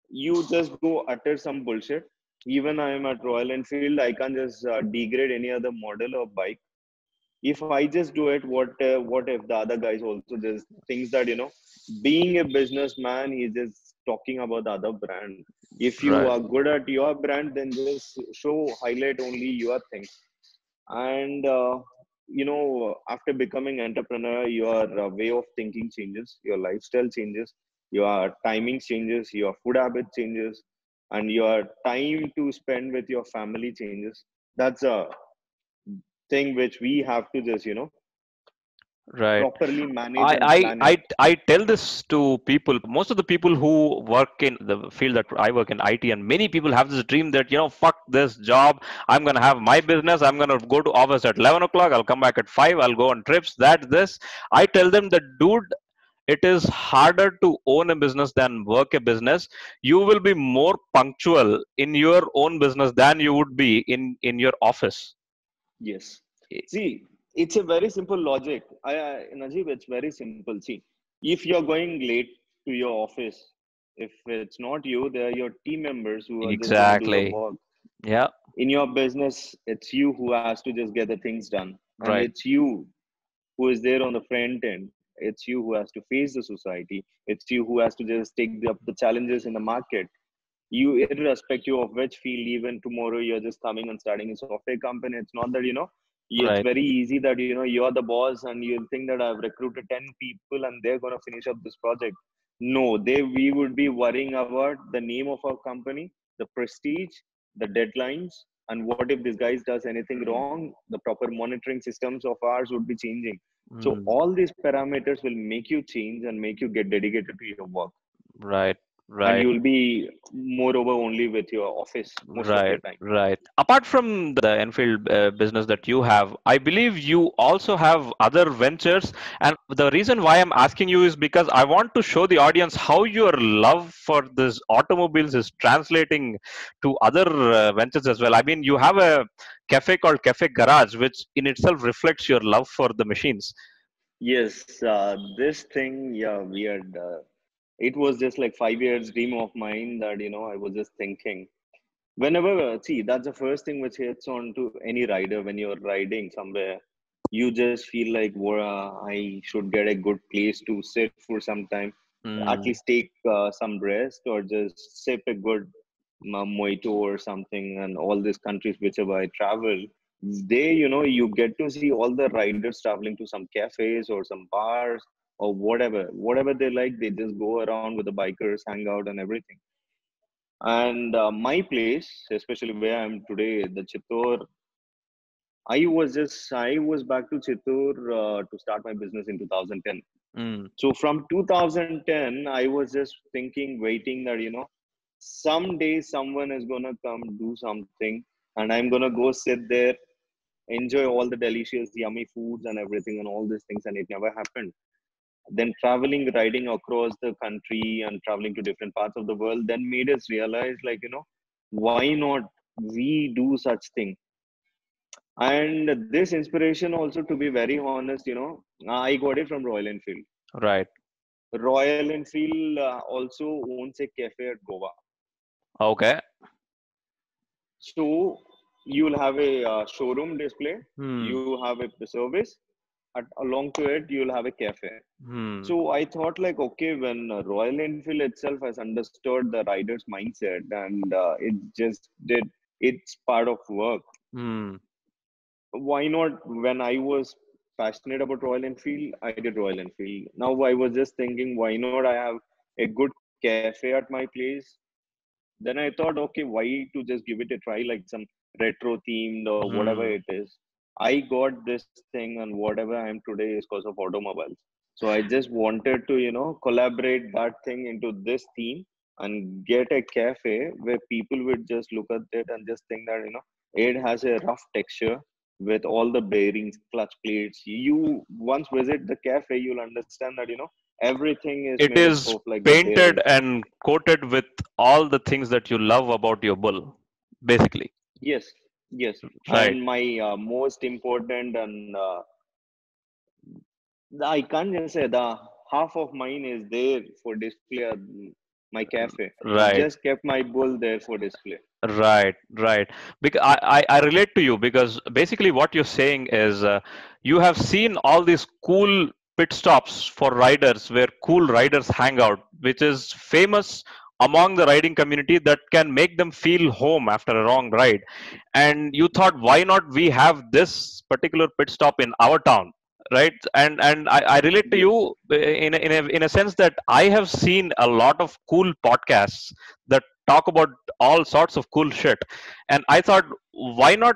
B: You just go utter some bullshit. Even I am at Royal Enfield, I can't just degrade any other model or bike. If I just do it, what if the other guys also just thinks that being a businessman, he's just talking about the other brand. If you
A: Right.
B: are good at your brand, then just show highlight only your things. And after becoming entrepreneur, your way of thinking changes, your lifestyle changes, your timing changes, your food habit changes, and your time to spend with your family changes. That's a thing which we have to just
A: Right.
B: properly manage
A: I,
B: and
A: I
B: plan it.
A: I I tell this to people. Most of the people who work in the field that I work in, IT, and many people have this dream that fuck this job. I'm gonna have my business. I'm gonna go to office at 11 o'clock. I'll come back at 5. I'll go on trips. That this. I tell them that, dude, it is harder to own a business than work a business. You will be more punctual in your own business than you would be in your office.
B: Yes. See, it's a very simple logic. Najeeb, it's very simple. See, if you're going late to your office, if it's not you, they are your team members who are just going to do the
A: Exactly.
B: work.
A: Yeah.
B: In your business, it's you who has to just get the things done. And
A: Right.
B: it's you who is there on the front end. It's you who has to face the society. It's you who has to just take the challenges in the market. You, irrespective of which field, even tomorrow you're just coming and starting a software company, it's not that, it's
A: Right.
B: very easy that, you're the boss and you'll think that I've recruited 10 people and they're going to finish up this project. No, we would be worrying about the name of our company, the prestige, the deadlines, and what if this guy does anything wrong, the proper monitoring systems of ours would be changing. So
A: Mm,
B: all these parameters will make you change and make you get dedicated to your work,
A: right.
B: and
A: Right.
B: you'll be moreover only with your office most of your
A: Right,
B: time.
A: right. Apart from the Enfield business that you have, I believe you also have other ventures. And the reason why I'm asking you is because I want to show the audience how your love for this automobiles is translating to other ventures as well. I mean, you have a cafe called Cafe Garage, which in itself reflects your love for the machines.
B: Yes, this thing, yeah, weird. It was just like 5 years dream of mine that, I was just thinking. Whenever, see, that's the first thing which hits on to any rider when you're riding somewhere. You just feel like, I should get a good place to sit for some time, at
A: Mm,
B: least take some rest, or just sip a good mojito or something. And all these countries, whichever I travel, they, you get to see all the riders traveling to some cafes or some bars or whatever they like. They just go around with the bikers, hang out, and everything. And my place, especially where I'm today, the Chittor, I was back to Chittor to start my business in 2010.
A: mm,
B: So from 2010, I was just thinking, waiting that, someday someone is gonna come do something, and I'm gonna go sit there, enjoy all the delicious, yummy foods and everything, and all these things, and it never happened. Then traveling, riding across the country and traveling to different parts of the world, then made us realize, like, why not we do such thing? And this inspiration also, to be very honest, I got it from Royal Enfield.
A: right.
B: Royal Enfield also owns a cafe at Goa.
A: Okay.
B: So you'll have a showroom display,
A: Hmm.
B: you have a service, along to it you'll have a cafe.
A: Hmm.
B: So I thought, like, okay, when Royal Enfield itself has understood the rider's mindset, and it just did its part of work,
A: Hmm.
B: why not? When I was passionate about Royal Enfield, I did Royal Enfield. Now I was just thinking, why not I have a good cafe at my place? Then I thought, okay, why to just give it a try, like some retro themed or whatever
A: Hmm.
B: it is. I got this thing, and whatever I am today is because of automobiles. So I just wanted to, collaborate that thing into this theme and get a cafe where people would just look at it and just think that, it has a rough texture with all the bearings, clutch plates. You once visit the cafe, you'll understand that, everything is
A: It
B: made up
A: is
B: of like the
A: painted
B: bearings.
A: and coated with all the things that you love about your bull, basically.
B: Yes, yes.
A: Right.
B: And my most important, and I can't just say the half of mine is there for display at my cafe. I
A: Right.
B: just kept my bull there for display.
A: Right, right. Because I relate to you because basically what you're saying is you have seen all these cool pit stops for riders where cool riders hang out, which is famous among the riding community that can make them feel home after a long ride. And you thought, why not we have this particular pit stop in our town? Right. And I relate to
B: Yes.
A: you in a sense that I have seen a lot of cool podcasts that talk about all sorts of cool shit. And I thought, why not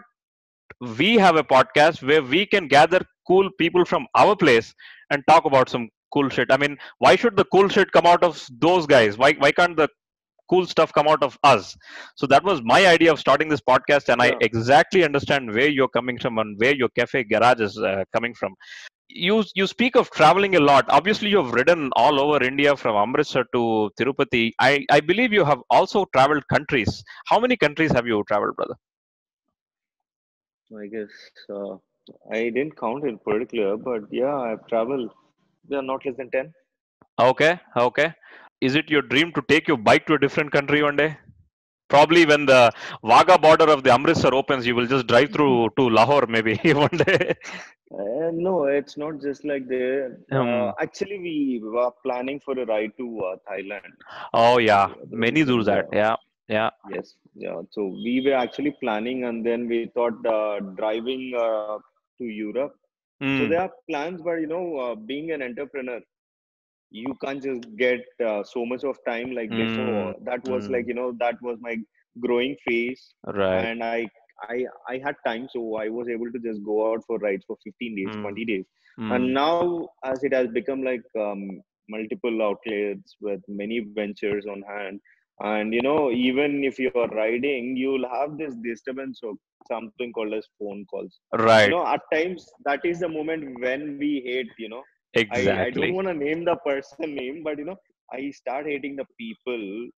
A: we have a podcast where we can gather cool people from our place and talk about some cool shit? I mean, why should the cool shit come out of those guys? Why can't the cool stuff come out of us? So that was my idea of starting this podcast, and I
B: Yeah.
A: exactly understand where you're coming from and where your cafe garage is coming from. You speak of traveling a lot. Obviously, you've ridden all over India from Amritsar to Tirupati. I believe you have also traveled countries. How many countries have you traveled, brother?
B: I guess I didn't count in particular, but yeah, I've traveled. They are not less than 10.
A: Okay, okay. Is it your dream to take your bike to a different country one day? Probably when the Wagah border of the Amritsar opens, you will just drive through to Lahore maybe one day.
B: No, it's not just like there.
A: um,
B: Actually, we were planning for a ride to Thailand.
A: oh
B: So
A: yeah, many do that.
B: yeah,
A: Yeah, yeah.
B: yes, yeah. So we were actually planning, and then we thought driving to Europe. So
A: Mm,
B: there are plans, but being an entrepreneur, you can't just get so much of time like
A: mm,
B: before. That was like
A: mm.
B: that was my growing phase,
A: Right.
B: and I had time, so I was able to just go out for rides for 15 days,
A: Mm,
B: 20 days. And
A: mm.
B: now as it has become like multiple outlets with many ventures on hand, and even if you're riding, you'll have this disturbance of something called as phone calls.
A: Right.
B: At times that is the moment when we hate. I don't
A: Exactly.
B: want to name the person name, but I start hating the people,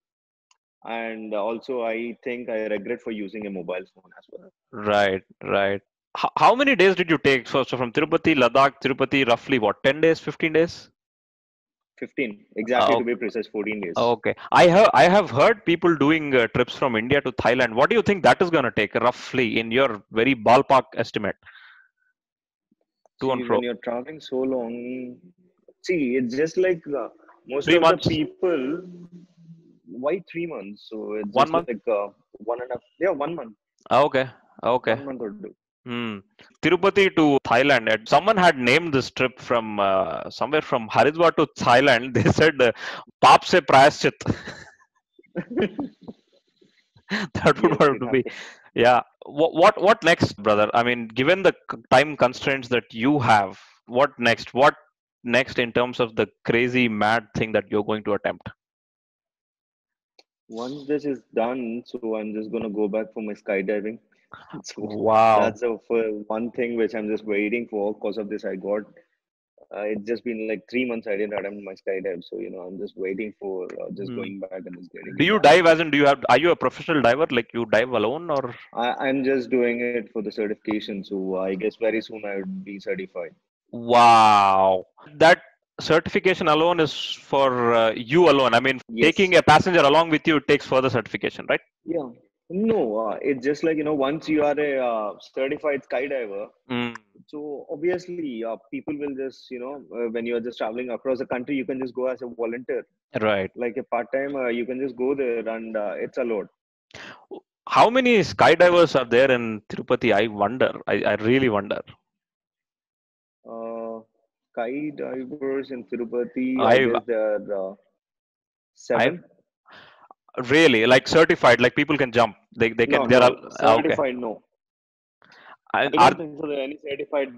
B: and also I think I regret for using a mobile phone as well.
A: Right. Right. How many days did you take? So from Tirupati, Ladakh, Tirupati, roughly what? 10 days, 15 days?
B: 15, exactly,
A: Uh,
B: to be precise, 14 days.
A: okay. I have heard people doing trips from India to Thailand. What do you think that is going to take roughly in your very ballpark estimate to and
B: See,
A: fro?
B: when you're traveling so long, see, it's just like most
A: Three
B: of the
A: months?
B: people, why 3 months? So it's
A: One
B: just
A: month?
B: like one and a half, yeah, 1 month,
A: Okay. Okay.
B: 1 month or two.
A: Hmm. Tirupati to Thailand. Someone had named this trip from somewhere from Haridwar to Thailand. They said, "Paap se prayaschit." That would
B: Yes,
A: have
B: it
A: to be,
B: happens.
A: yeah. What next, brother? I mean, given the time constraints that you have, what next? What next in terms of the crazy mad thing that you're going to attempt?
B: Once this is done, so I'm just gonna go back for my skydiving. So
A: Wow.
B: that's the one thing which I'm just waiting for. Because of this, I got it's just been like 3 months I didn't attempt my skydive. So I'm just waiting for just
A: Hmm.
B: going back and just getting
A: Do
B: it
A: you
B: done.
A: dive as in do you have are you a professional diver? Like you dive alone or
B: I'm just doing it for the certification. So I guess very soon I would be certified.
A: wow. That certification alone is for you alone. I mean, taking
B: Yes.
A: a passenger along with you takes further certification, right?
B: Yeah. No, it's just like once you are a certified skydiver.
A: Mm,
B: So obviously, people will just when you are just traveling across the country, you can just go as a volunteer,
A: right.
B: like a part time. You can just go there, and it's allowed.
A: How many skydivers are there in Tirupati? I wonder. I really wonder.
B: Uh, Skydivers in Tirupati, I
A: I
B: guess there are
A: I
B: seven.
A: really like certified. Like people can jump. They
B: No,
A: can. There are
B: no,
A: okay.
B: certified. No, I
A: Are
B: don't think so. There are any certified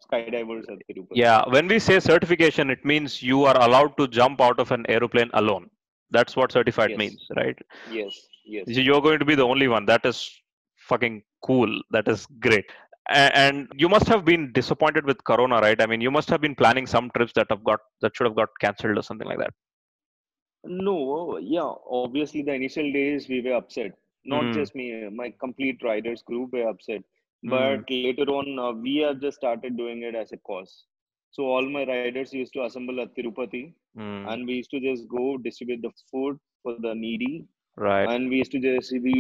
B: skydivers at Tirupati.
A: yeah. When we say certification, it means you are allowed to jump out of an aeroplane alone. That's what certified
B: Yes,
A: means, right?
B: yes, yes.
A: You're going to be the only one. That is fucking cool. That is great. And you must have been disappointed with Corona, right? I mean, you must have been planning some trips that should have got cancelled or something like that.
B: No, yeah, obviously the initial days we were upset. Not
A: Mm,
B: just me, my complete riders group were upset.
A: mm,
B: But later on, we have just started doing it as a cause. So all my riders used to assemble at Tirupati,
A: mm,
B: and we used to just go distribute the food for the needy,
A: right.
B: and we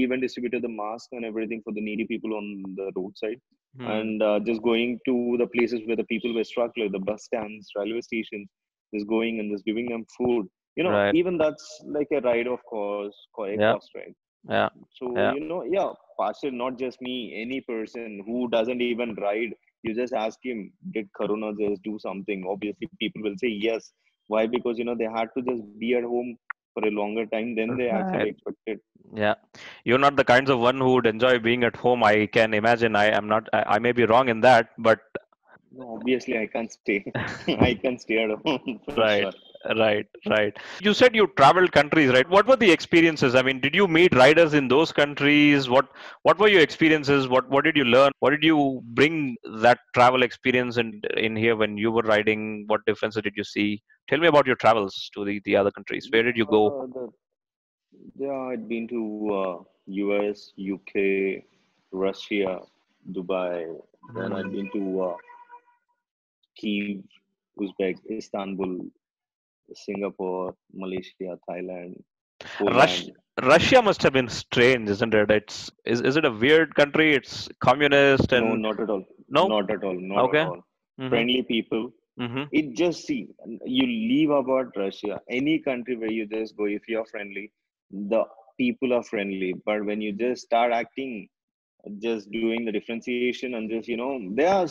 B: even distributed the mask and everything for the needy people on the roadside,
A: Mm,
B: and just going to the places where the people were struck, like the bus stands, railway stations, just going and just giving them food.
A: right.
B: Even that's like a ride of course, a
A: Yeah.
B: cost, right?
A: Yeah.
B: So,
A: Yeah.
B: yeah, partial, not just me, any person who doesn't even ride, you just ask him, did Corona just do something? Obviously, people will say yes. Why? Because, they had to just be at home for a longer time than they actually
A: Right.
B: expected.
A: Yeah. You're not the kinds of one who would enjoy being at home. I can imagine. I am not. I may be wrong in that, but
B: No, obviously, I can't stay. I can stay at home for
A: right,
B: sure.
A: right. You said you traveled countries, right? What were the experiences? I mean, did you meet riders in those countries? What were your experiences? What did you learn? What did you bring that travel experience in here when you were riding? What differences did you see? Tell me about your travels to the other countries. Where did you go?
B: Yeah, I'd been to US, UK, Russia, Dubai. Then I'd
A: Hmm.
B: been to Kiev, Uzbek, Istanbul, Singapore, Malaysia, Thailand,
A: Rush,
B: Poland.
A: Russia must have been strange, isn't it? Is it a weird country? It's communist
B: No,
A: and
B: not at all.
A: no?
B: Not at all. Not at
A: Okay.
B: all.
A: Mhm.
B: Friendly people.
A: Mhm.
B: It just see, you leave about Russia, any country where you just go, if you're friendly, the people are friendly. But when you just start acting, just doing the differentiation and just, there are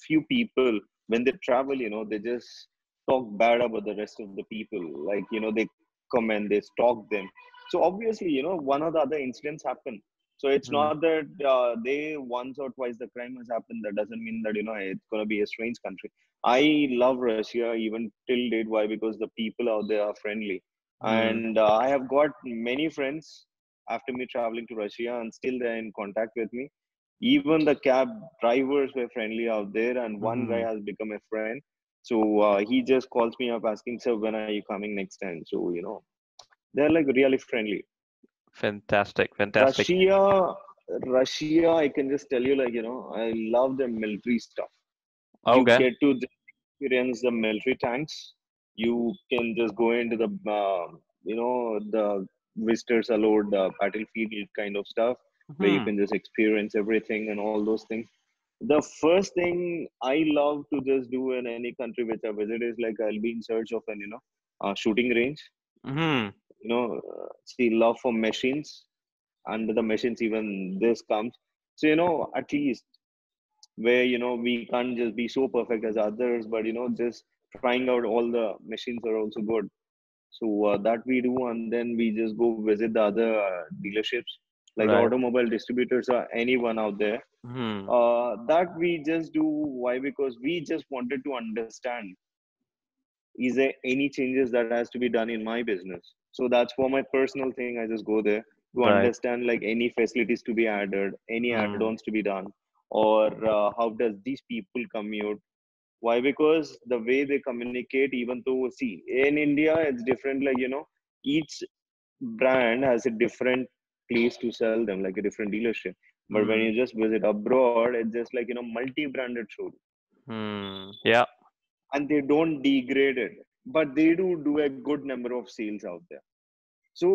B: few people when they travel, they just talk bad about the rest of the people. Like, they come and they stalk them. So obviously, one or the other incidents happen. So it's
A: Mhm.
B: not that they once or twice the crime has happened. That doesn't mean that, it's going to be a strange country. I love Russia even till date. Why? Because the people out there are friendly.
A: Mhm.
B: And I have got many friends after me traveling to Russia, and still they're in contact with me. Even the cab drivers were friendly out there, and one guy
A: Mhm.
B: has become a friend. So he just calls me up asking, "Sir, when are you coming next time?" So they're like really friendly.
A: Fantastic. Fantastic.
B: Russia, Russia, I can just tell you, like, I love the military stuff. You
A: Okay.
B: get to just experience the military tanks. You can just go into the, the visitors allowed battlefield kind of stuff, where you
A: Hmm.
B: can just experience everything and all those things. The first thing I love to just do in any country which I visit is like I'll be in search of an, shooting range.
A: Hmm.
B: See, love for machines. Under the machines, even this comes. So, at least where, we can't just be so perfect as others, but, just trying out all the machines are also good. So that we do, and then we just go visit the other dealerships, like the
A: Right.
B: automobile distributors or anyone out there.
A: Hmm.
B: That we just do. Why? Because we just wanted to understand, is there any changes that has to be done in my business. So that's for my personal thing. I just go there to
A: Right.
B: understand like any facilities to be added, any
A: Hmm.
B: add-ons to be done, or how does these people commute. Why? Because the way they communicate, even though, see, in India it's different. Like, each brand has a different place to sell them, like a different dealership. But when
A: Hmm.
B: you just visit abroad, it's just like, multi-branded showroom,
A: Hmm. Yeah.
B: and they don't degrade it, but they do a good number of sales out there. So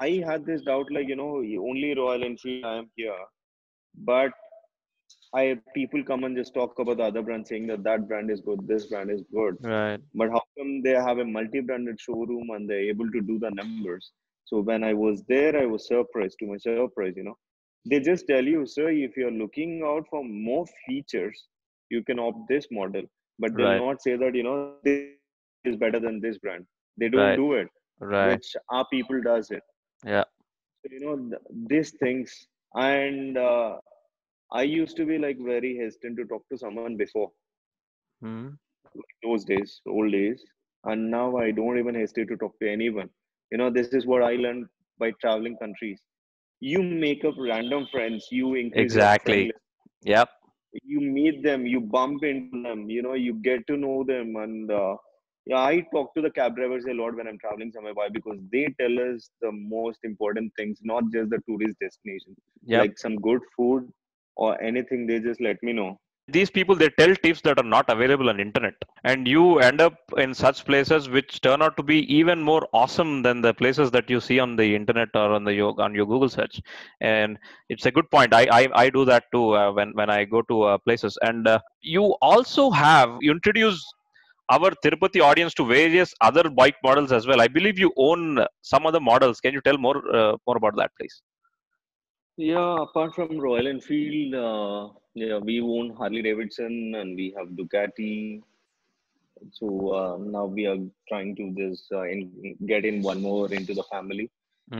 B: I had this doubt, like, only Royal Enfield I am here, but I people come and just talk about the other brand, saying that that brand is good, this brand is good.
A: Right.
B: But how come they have a multi-branded showroom and they're able to do the numbers? So when I was there, I was surprised. To my surprise, they just tell you, sir, if you're looking out for more features, you can opt this model. But they'll
A: Right.
B: not say that, this brand is better than this brand. They don't
A: Right.
B: do it,
A: Right.
B: which our people does it.
A: Yeah.
B: So, these things. And I used to be like very hesitant to talk to someone before,
A: Hmm.
B: those days, old days. And now I don't even hesitate to talk to anyone. This is what I learned by traveling countries. You make up random friends, you increase your friend
A: Exactly.
B: list,
A: Yep.
B: you meet them, you bump into them, you get to know them. And yeah, I talk to the cab drivers a lot when I'm traveling somewhere. Why? Because they tell us the most important things, not just the tourist destination,
A: Yep.
B: like some good food or anything. They just let me know.
A: These people, they tell tips that are not available on internet, and you end up in such places which turn out to be even more awesome than the places that you see on the internet or on on your Google search. And it's a good point. I do that too, when I go to places. And you also have you introduce our Tirupati audience to various other bike models as well. I believe you own some other models. Can you tell more about that, please?
B: Yeah, apart from Royal Enfield, yeah, we own Harley Davidson and we have Ducati. So now we are trying to just get in one more into the family.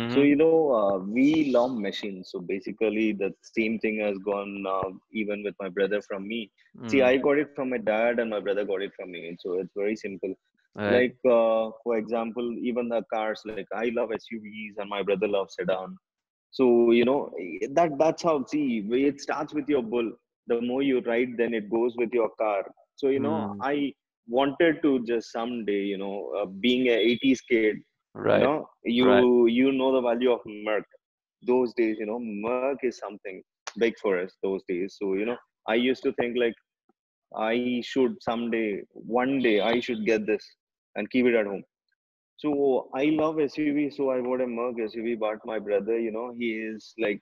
B: So,
A: Hmm.
B: we love machines. So basically, the same thing has gone even with my brother from me. See,
A: Mm.
B: I got it from my dad, and my brother got it from me. So it's very simple.
A: Right.
B: Like, for example, even the cars, like I love SUVs, and my brother loves sedan. So, that's how, see, it starts with your bull. The more you ride, then it goes with your car. So,
A: Mm.
B: I wanted to just someday, being a 80s kid,
A: Right. Right.
B: you know the value of Merc. Those days, Merc is something big for us those days. So, I used to think like I should someday, one day, I should get this and keep it at home. So I love SUV, so I bought a Merc SUV. But my brother, he is like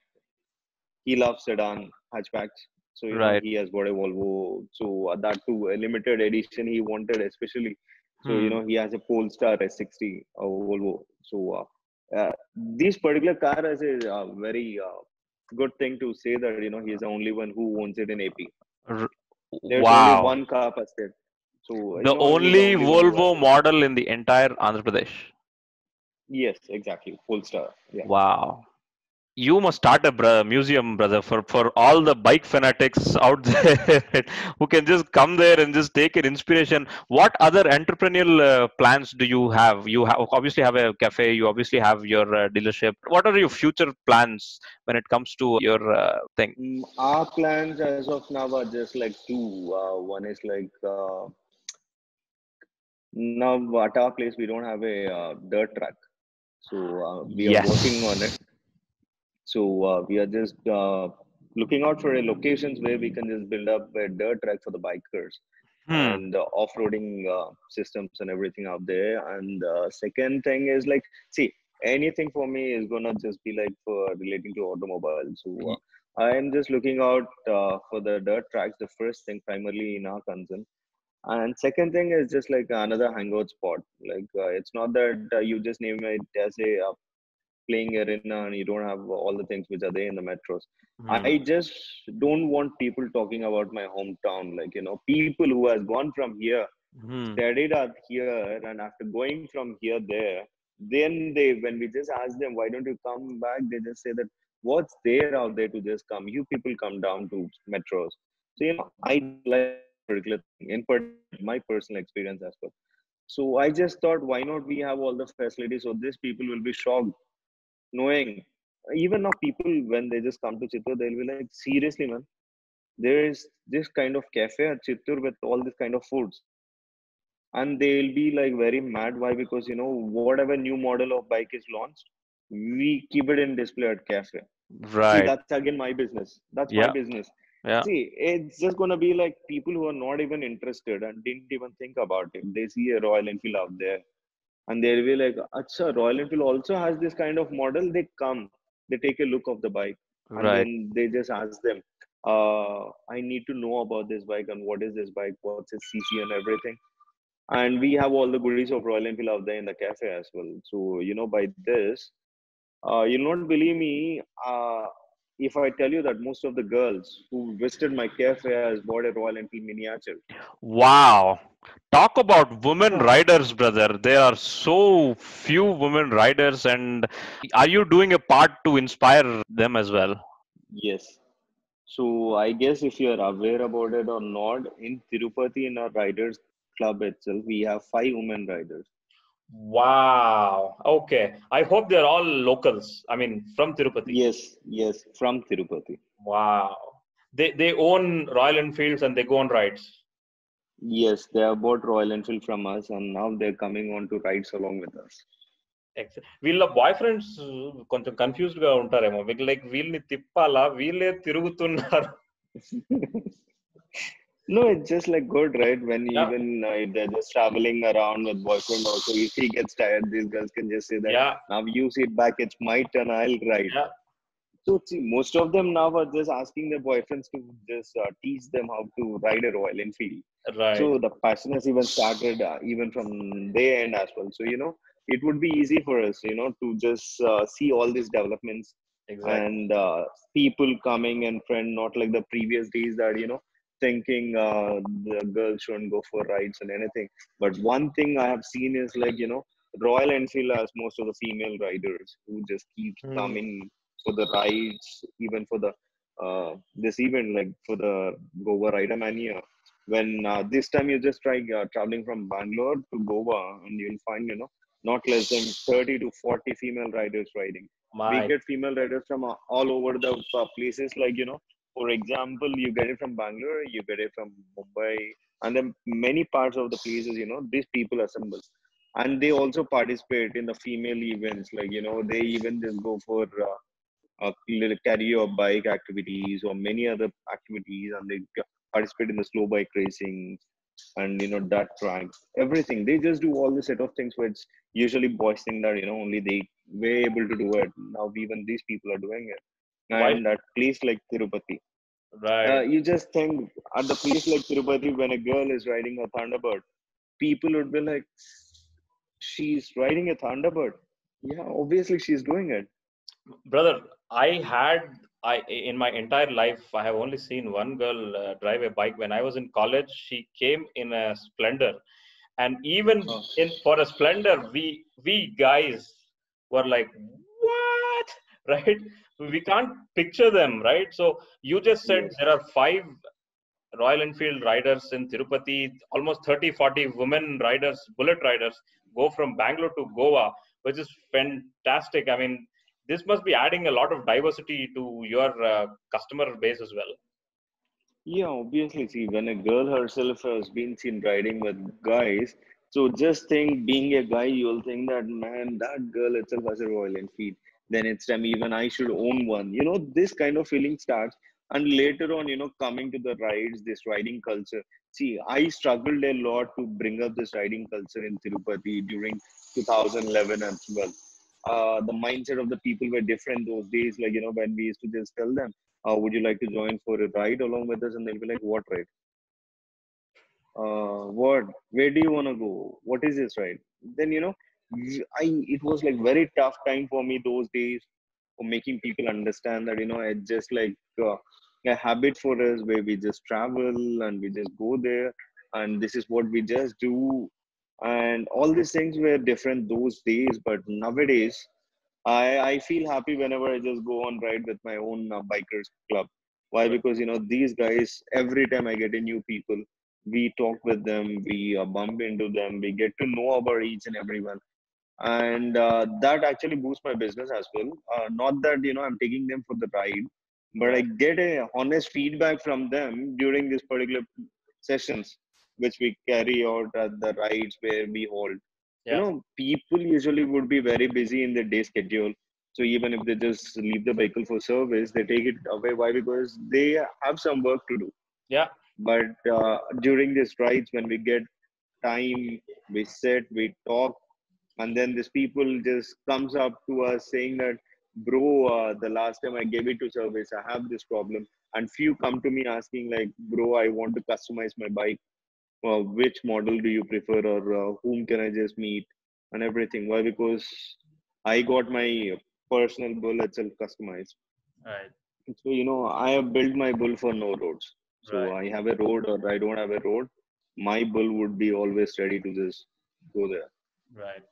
B: he loves sedan hatchbacks. So
A: Right.
B: he has got a Volvo. So that too, a limited edition he wanted especially. So
A: Hmm.
B: he has a Polestar S60 Volvo. So this particular car is a very good thing to say that he is the only one who owns it in AP.
A: R-
B: There's only
A: wow.
B: one car per state. So
A: The
B: he's the
A: only
B: only one who has
A: Volvo
B: it.
A: model in the entire Andhra Pradesh.
B: Yes, exactly. Polestar. Yeah.
A: Wow. You must start a museum, brother, for all the bike fanatics out there who can just come there and just take an inspiration. What other entrepreneurial plans do you have? You have obviously have a cafe. You obviously have your dealership. What are your future plans when it comes to your thing?
B: Our plans as of now are just like two. One is like now at our place we don't have a dirt track, so we are working on it.
A: Yes.
B: So we are just looking out for a locations where we can just build up a dirt track for the bikers
A: Hmm.
B: and off-roading systems and everything out there. And second thing is like, see, anything for me is gonna just be like for relating to automobile. So
A: Y-
B: I am just looking out for the dirt tracks. The first thing primarily in our concern, and second thing is just like another hangout spot. Like it's not that you just name it as a playing arena and you don't have all the things which are there in the metros. I
A: hmm.
B: just don't want people talking about my hometown. Like, people who has gone from here,
A: Hmm.
B: studied out here, and after going from here there, then when we just ask them, why don't you come back? They just say that what's there out there to just come? You people come down to metros. So, I don't like that particular thing, in particular, my personal experience as well. So I just thought, why not we have all the facilities so these people will be shocked knowing. Even now people when they just come to Chittor, they'll be like, seriously man, there is this kind of cafe at Chittor with all this kind of foods, and they'll be like very mad. Why? Because whatever new model of bike is launched, we keep it in display at cafe. See,
A: Right.
B: that's again my business. That's my
A: Yeah.
B: business.
A: Yeah.
B: See, it's just gonna be like people who are not even interested and didn't even think about it. They see a Royal Enfield out there and they'll be like, Acha, Royal Enfield also has this kind of model. They come, they take a look of the bike, and
A: Right.
B: then they just ask them, I need to know about this bike and what is this bike, what's its CC and everything. And we have all the goodies of Royal Enfield out there in the cafe as well. So, by this, you'll not believe me if I tell you that most of the girls who visited my cafe has bought a Royal Enfield miniature.
A: Wow. Talk about women riders, brother. There are so few women riders, and are you doing a part to inspire them as well?
B: Yes. So I guess if you're aware about it or not, in Tirupati in our riders club itself, we have 5 women riders.
A: Wow. Okay. I hope they're all locals. I mean, from Tirupati.
B: Yes, yes, from Tirupati.
A: Wow. They own Royal Enfields and they go on rides.
B: Yes, they have bought Royal Enfield from us, and now they're coming on to rides along with us.
A: వీళ్ళ bye friends కొంచెం confused గా ఉంటారేమో మీకు like వీళ్ళని తిప్పాలా వీళ్ళే తిరుగుతున్నారు.
B: No, it's just like good, right? When
A: Yeah.
B: even if they're just traveling around with boyfriend also, if he gets tired, these girls can just say that
A: Yeah.
B: now you sit back, it's my turn, I'll ride.
A: Yeah.
B: So see, most of them now are just asking their boyfriends to just teach them how to ride a Royal Enfield.
A: Right.
B: So the passion has even started even from their end as well. So it would be easy for us, to just see all these developments
A: Exactly.
B: and people coming and friend, not like the previous days that thinking the girls shouldn't go for rides and anything. But one thing I have seen is like Royal Enfield has most of the female riders who just keep
A: Hmm.
B: coming for the rides, even for the this event like for the Goa Rider Mania. When this time you just try traveling from Bangalore to Goa, and you'll find not less than 30 to 40 female riders riding. We
A: My.
B: get female riders from all over the places. Like for example, you get it from Bangalore, you get it from Mumbai, and then many parts of the places. These people assemble, and they also participate in the female events. Like they even just go for carry your bike activities or many other activities, and they participate in the slow bike racing and dirt tracks, everything. They just do all the set of things which Usually boys think that, only they were able to do it. Now even these people are doing it.
A: Why?
B: And at place like Tirupati,
A: Right.
B: you just think at the place like Tirupati, when a girl is riding a Thunderbird, people would be like, she's riding a Thunderbird. Yeah, obviously she's doing it.
A: Brother, I in my entire life, I have only seen one girl drive a bike. When I was in college, she came in a Splendor, and even
B: Oh,
A: in for a Splendor, we guys were like, what? Right? We can't picture them, right? So you just said
B: yes.
A: there are five Royal Enfield riders in Tirupati, almost 30, 40 women riders, bullet riders, go from Bangalore to Goa, which is fantastic. I mean, this must be adding a lot of diversity to your customer base as well.
B: Yeah, obviously. See, when a girl herself has been seen riding with guys, so just think, being a guy, you'll think that, man, that girl itself has a Royal Enfield. Then it's time even I should own one. This kind of feeling starts. And later on, coming to the rides, this riding culture. See, I struggled a lot to bring up this riding culture in Tirupati during 2011 as well. The mindset of the people were different those days. Like, when we used to just tell them, would you like to join for a ride along with us? And they'll be like, what ride? What? Where do you want to go? What is this ride? Then, it was like very tough time for me those days for making people understand that, it's just like a habit for us where we just travel and we just go there and this is what we just do. And all these things were different those days, but nowadays, I feel happy whenever I just go on ride with my own bikers club. Why?
A: Right.
B: Because these guys. Every time I get a new people, we talk with them, we bump into them, we get to know about each and everyone, and that actually boosts my business as well. Not that I'm taking them for the ride, but I
A: Right.
B: get a honest feedback from them during these particular sessions, which we carry out at the rides where we hold.
A: Yeah.
B: People usually would be very busy in their day schedule. So even if they just leave the vehicle for service, they take it away. Why? Because they have some work to do.
A: Yeah.
B: But during these rides, when we get time, we sit, we talk, and then these people just comes up to us saying that, bro, the last time I gave it to service, I have this problem. And few come to me asking like, bro, I want to customize my bike, which model do you prefer, or whom can I just meet, and everything. Why? Because I got my personal bull itself customized.
A: Right.
B: So I have built my bull for no roads. So
A: Right.
B: I have a road or I don't have a road, my bull would be always ready to just go there.
A: Right.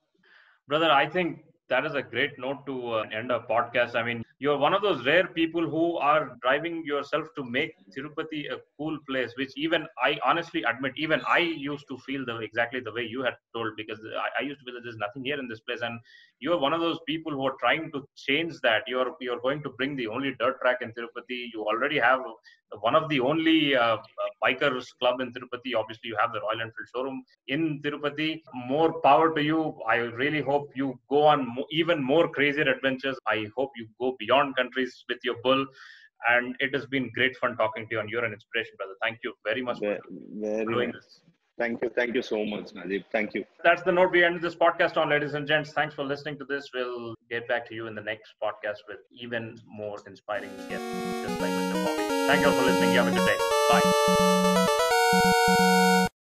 A: Brother, I think that is a great note to end our podcast. I mean, you're one of those rare people who are driving yourself to make Tirupati a cool place, which even I honestly admit, even I used to feel exactly the way you had told, because I used to feel that there's nothing here in this place. And you're one of those people who are trying to change that. You're going to bring the only dirt track in Tirupati. You already have one of the only bikers club in Tirupati. Obviously, you have the Royal Enfield showroom in Tirupati. More power to you. I really hope you go on even more crazier adventures. I hope you go beyond countries with your bull. And it has been great fun talking to you, and you're an inspiration, brother. Thank you very much for
B: Very
A: doing
B: nice.
A: this.
B: Thank you so much, Najeeb. Thank you.
A: That's the note we end this podcast on, ladies and gents. Thanks for listening to this. We'll get back to you in the next podcast with even more inspiring guests, just like Mr. Bobby. Thank you all for listening. You have a good day. Bye.